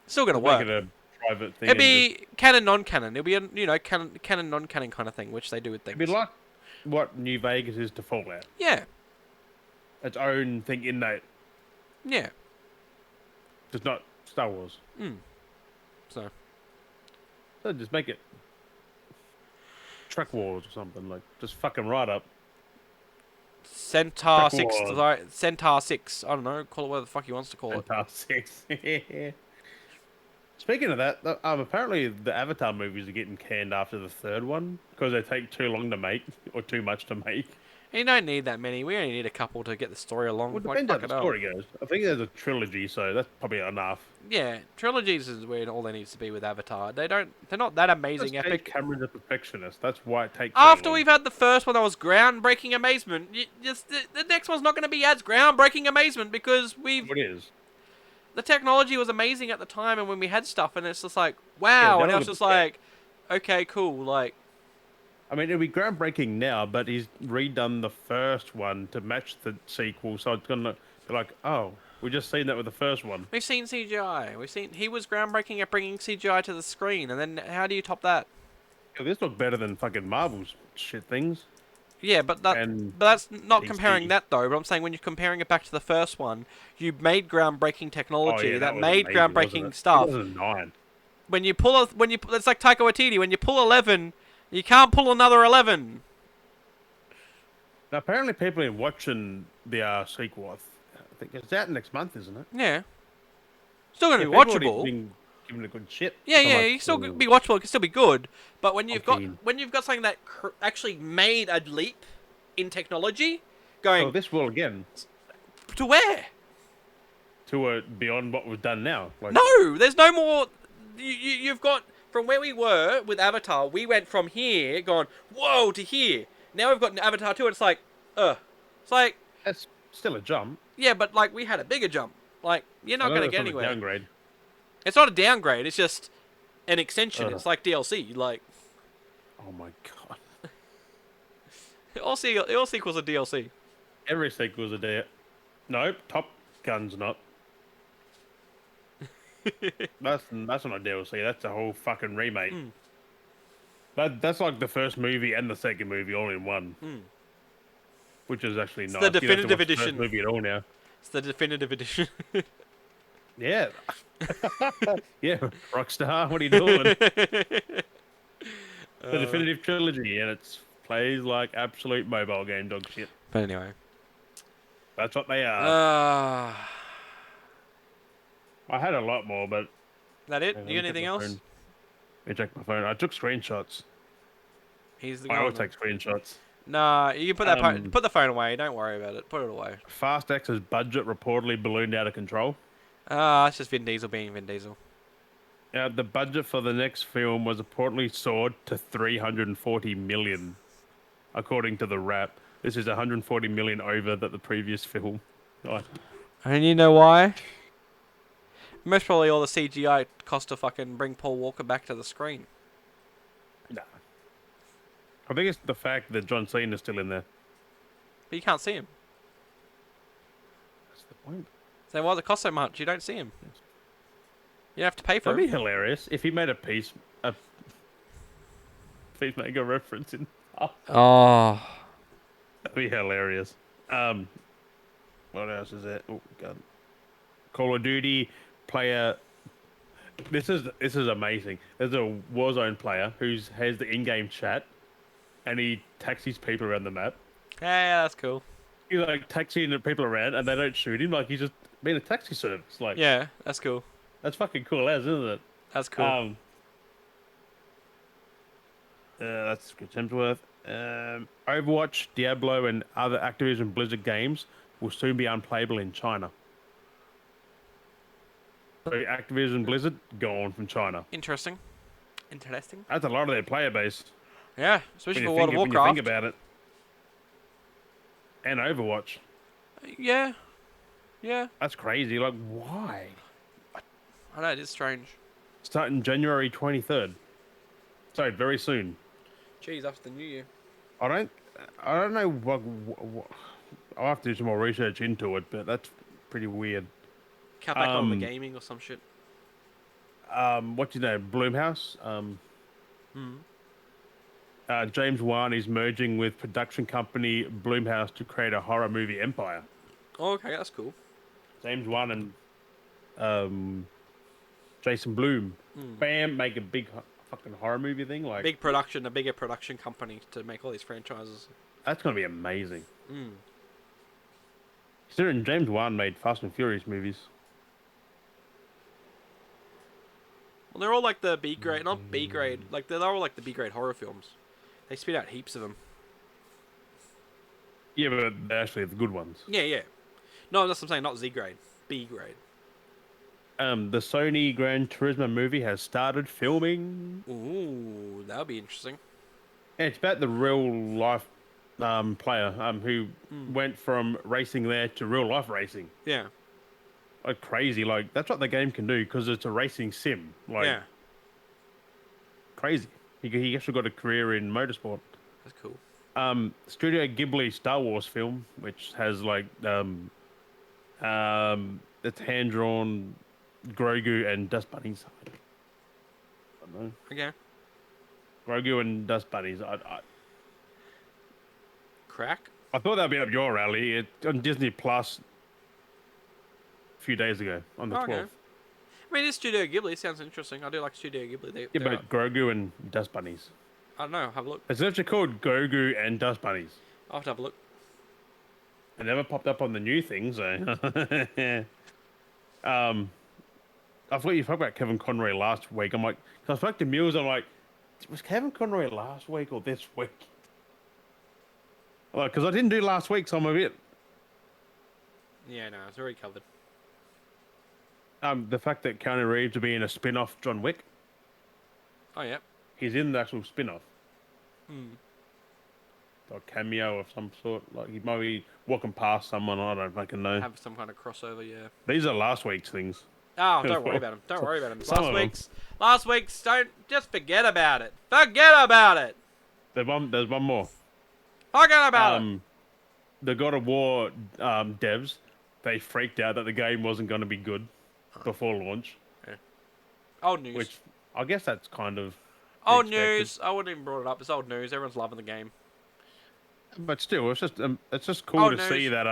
still going to work. Make it a private thing. It'd be canon, non-canon. It'll be a, canon, non-canon kind of thing, which they do with things. It'd be like what New Vegas is to Fallout. Yeah. Its own thing in that. Yeah. It's not Star Wars. So just make it Trek Wars or something. Like, just fucking right up. Centaur Trek 6, Wars. sorry, Centaur 6. I don't know. Call it whatever the fuck he wants to call it. Fantastic. Speaking of that, apparently the Avatar movies are getting canned after the third one because they take too long to make or too much to make. You don't need that many. We only need a couple to get the story along. Well, it Like, depends how fuck the it up. story goes. I think there's a trilogy, so that's probably enough. Yeah, trilogies is where all there needs to be with Avatar. They're not that amazing James epic. Cameron's a perfectionist. That's why it takes so After long. we've had the first one that was groundbreaking amazement, the next one's not going to be as groundbreaking amazement because It is. the technology was amazing at the time and when we had stuff, and it's just like, wow, Yeah, and that I was was just like, okay, cool, like, I mean, it'll be groundbreaking now, but he's redone the first one to match the sequel, so it's gonna be like, oh, we just seen that with the first one. We've seen CGI. He was groundbreaking at bringing CGI to the screen, and then how do you top that? Yeah, this look better than fucking Marvel's shit things Yeah, but and that's not comparing DC. that though. But I'm saying when you're comparing it back to the first one, you made groundbreaking Oh technology yeah, that that was made amazing, wasn't groundbreaking it? stuff. 2009. It's like Taika Waititi. When you pull 11, you can't pull another 11. Now, apparently, people are watching the sequel. I think it's out next month, isn't it? Yeah, still gonna Yeah, be people already watchable. been giving it a good shit. Yeah, So I'm yeah, like, you can still "Ooh, be watchable. It can still be good. But I'm keen." when you've got something that actually made a leap in technology, Oh, going this will again to where? to beyond what we've done now. Like, No, there's no more. You've got from where we were with Avatar. We went from here, gone whoa to here. Now we've got an Avatar 2, and it's like, it's like that's still a jump. yeah, but like we had a bigger jump. Like you're I not know gonna that's get not a anywhere. downgrade. It's not a downgrade. It's just an extension. Ugh. It's like DLC. Like Oh my god. all sequels are DLC. Every sequel's a day. Nope, Top Gun's not. That's not a DLC. That's a whole fucking remake. Mm. That's like the first movie and the second movie all in one, Mm. which is actually It's nice. the You don't have to definitive watch the first edition. movie at all now. It's the definitive edition. Yeah. Yeah, Rockstar, what are you doing? The definitive trilogy, and it plays like absolute mobile game dog shit. But anyway. That's what they are. Uh, I had a lot more, but that it? hang on, You got anything else? Let me check my phone. I took screenshots. He's the I guy. always take screenshots. Nah, you can put the phone away. Don't worry about it. Put it away. Fast X's budget reportedly ballooned out of control. It's just Vin Diesel being Vin Diesel. The budget for the next film was reportedly soared to 340 million, according to the Wrap. This is 140 million over that the previous film. Like, And you know why? Most probably all the CGI cost to fucking bring Paul Walker back to the screen. nah. I think it's the fact that John Cena's still in there. But you can't see him. That's the point. So why does it cost so much? You don't see him. You have to pay for That'd be him. hilarious if he made a Peacemaker reference in. Oh, Oh. that'd be hilarious. What else is there? Oh god. Call of Duty player. This is amazing. There's a Warzone player who has the in-game chat, and he taxis people around the map. Yeah, that's cool. He's like taxiing the people around, and they don't shoot him. Like he's just being a taxi service. Like Yeah, that's cool. that's fucking cool as, isn't it? That's cool. That's good. Hemsworth. Overwatch, Diablo, and other Activision Blizzard games will soon be unplayable in China. So Activision Blizzard gone from China. Interesting. That's a lot of their player base. Yeah, especially for When World of you Warcraft. think about it. And Overwatch. Yeah. Yeah. That's crazy. Like, why? I know, it is strange. Starting January 23rd. So very soon. Jeez, after the new year. I don't know what I'll have to do some more research into it, but that's pretty weird. Capcom the gaming or some shit. What do you know? Bloomhouse. James Wan is merging with production company Bloomhouse to create a horror movie empire. Oh, okay, that's cool. James Wan and Jason Bloom, bam, make a big fucking horror movie thing. Like Big production, a bigger production company to make all these franchises. that's gonna be amazing. Mm. Considering James Wan made Fast and Furious movies. Well, they're all like the B grade, not B grade. Like they're all like the B grade horror films. They spit out heaps of them. Yeah, but they're actually the good ones. Yeah, yeah. No, that's what I'm saying. Not Z grade, B grade. The Sony Gran Turismo movie has started filming. Ooh, that would be interesting. And it's about the real life player who went from racing there to real life racing. Yeah. Like crazy. Like that's what the game can do because it's a racing sim. Like Yeah. crazy. He actually got a career in motorsport. That's cool. Studio Ghibli Star Wars film, which has like it's hand drawn Grogu and Dust Bunnies. I don't know. Okay. Grogu and Dust Bunnies. Crack. I thought that'd be up your alley. It on Disney Plus a few days ago on the Oh, 12th. okay. I mean, it's Studio Ghibli. Sounds interesting. I do like Studio Ghibli. Yeah, but Grogu and Dust Bunnies. I don't know. Have a look. It's actually called Grogu and Dust Bunnies. I'll have to have a look. It never popped up on the new thing, so. I thought you talked about Kevin Conroy last week. I'm like, cause I spoke to Mills. I'm like, was Kevin Conroy last week or this week? Like, cause I didn't do last week, so I'm a bit. Yeah, no, it's already covered. The fact that Keanu Reeves will be in a spin-off John Wick. Oh yeah. He's in the actual spin-off. Hmm. Or cameo of some sort. Like he might be walking past someone. I don't fucking know. Have some kind of crossover. Yeah. These are last week's things. Oh, don't worry about them. Don't worry about them. Some of them. Last week's. Don't just forget about it. Forget about it. There's one more. Forget about it. The God of War devs, they freaked out that the game wasn't going to be good before launch. Yeah. Old news. Which I guess that's kind of old expected. news. I wouldn't even brought it up. It's old news. Everyone's loving the game. But still, it's just cool Old to news. see that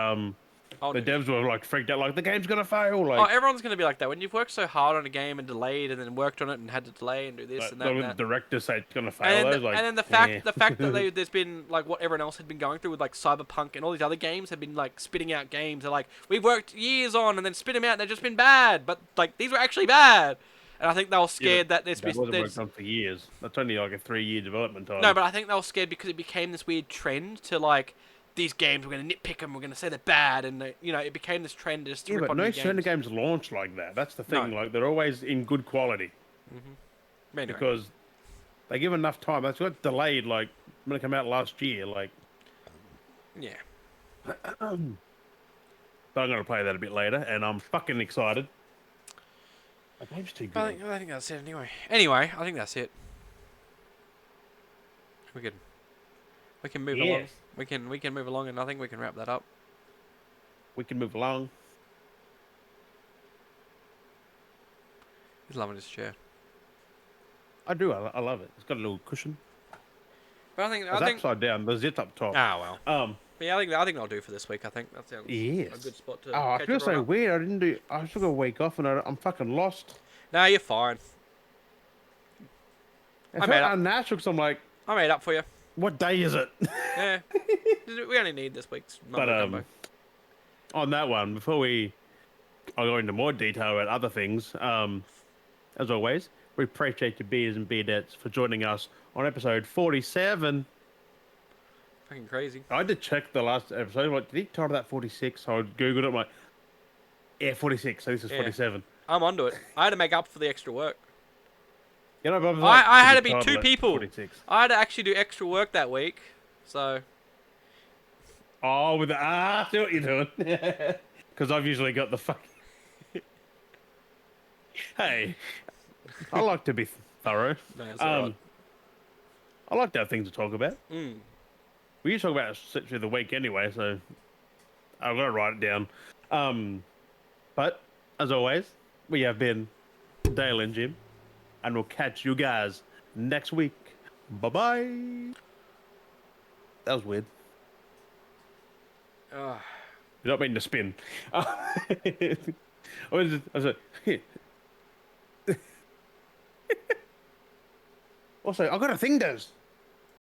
Old the news. devs were like freaked out, like the game's gonna fail. Like, Oh, everyone's gonna be like that when you've worked so hard on a game and delayed, and then worked on it and had to delay and do this and that. And the that. director said it's gonna fail. And I then, was like, and then eh. the fact that there's been like what everyone else had been going through with like Cyberpunk and all these other games have been like spitting out games. They're like, we've worked years on and then spit them out and they've just been bad, but like these were actually bad. And I think they were scared that that wasn't worked on for years. That's only like a 3-year development time. No, but I think they were scared because it became this weird trend to like these games we're going to nitpick them, we're going to say they're bad, and it became this trend just to yeah, rip but on no new certain games. games launch like that. That's the thing. No. Like they're always in good quality Anyway. because they give enough time. That's got delayed. Like when it came out last year. Like, Yeah. but I'm gonna play that a bit later, and I'm fucking excited. The game's too good. I think that's it anyway. Anyway, I think that's it. We can move along. Yes. We can move along, and I think we can wrap that up. We can move along. He's loving his chair. I do. I love it. It's got a little cushion. But I It's think. upside down. The zip's up top. Ah well. But Yeah, I think that'll do for this week. I think that sounds yes. a good spot to. Oh, I catch feel everyone so up. weird. I didn't do. I took a week off, and I'm fucking lost. No, you're fine. It's I made not up. unnatural because I'm like, I made up for you. what day is it? Yeah. We only need this week's But number. on that one, before I go into more detail about other things, as always, we appreciate you beers and beardettes for joining us on episode 47. Fucking crazy. I had to check the last episode. I'm like, did he title that 46? So I googled it. I'm like, yeah, 46. So this is Yeah. 47. I'm onto it. I had to make up for the extra work. You know, but I was like, I had did to he be title two it people. 46? I had to actually do extra work that week. So, Oh, with the I see what you're doing. Because I've usually got the fucking. Hey, I like to be thorough. no, it's alright. I like to have things to talk about. Mm. We usually talk about it through the week anyway, so I've got to write it down. But as always, we have been Dale and Jim, and we'll catch you guys next week. Bye bye. That was weird. Ugh. You don't mean to spin. I was like, also, I got a thing, Des.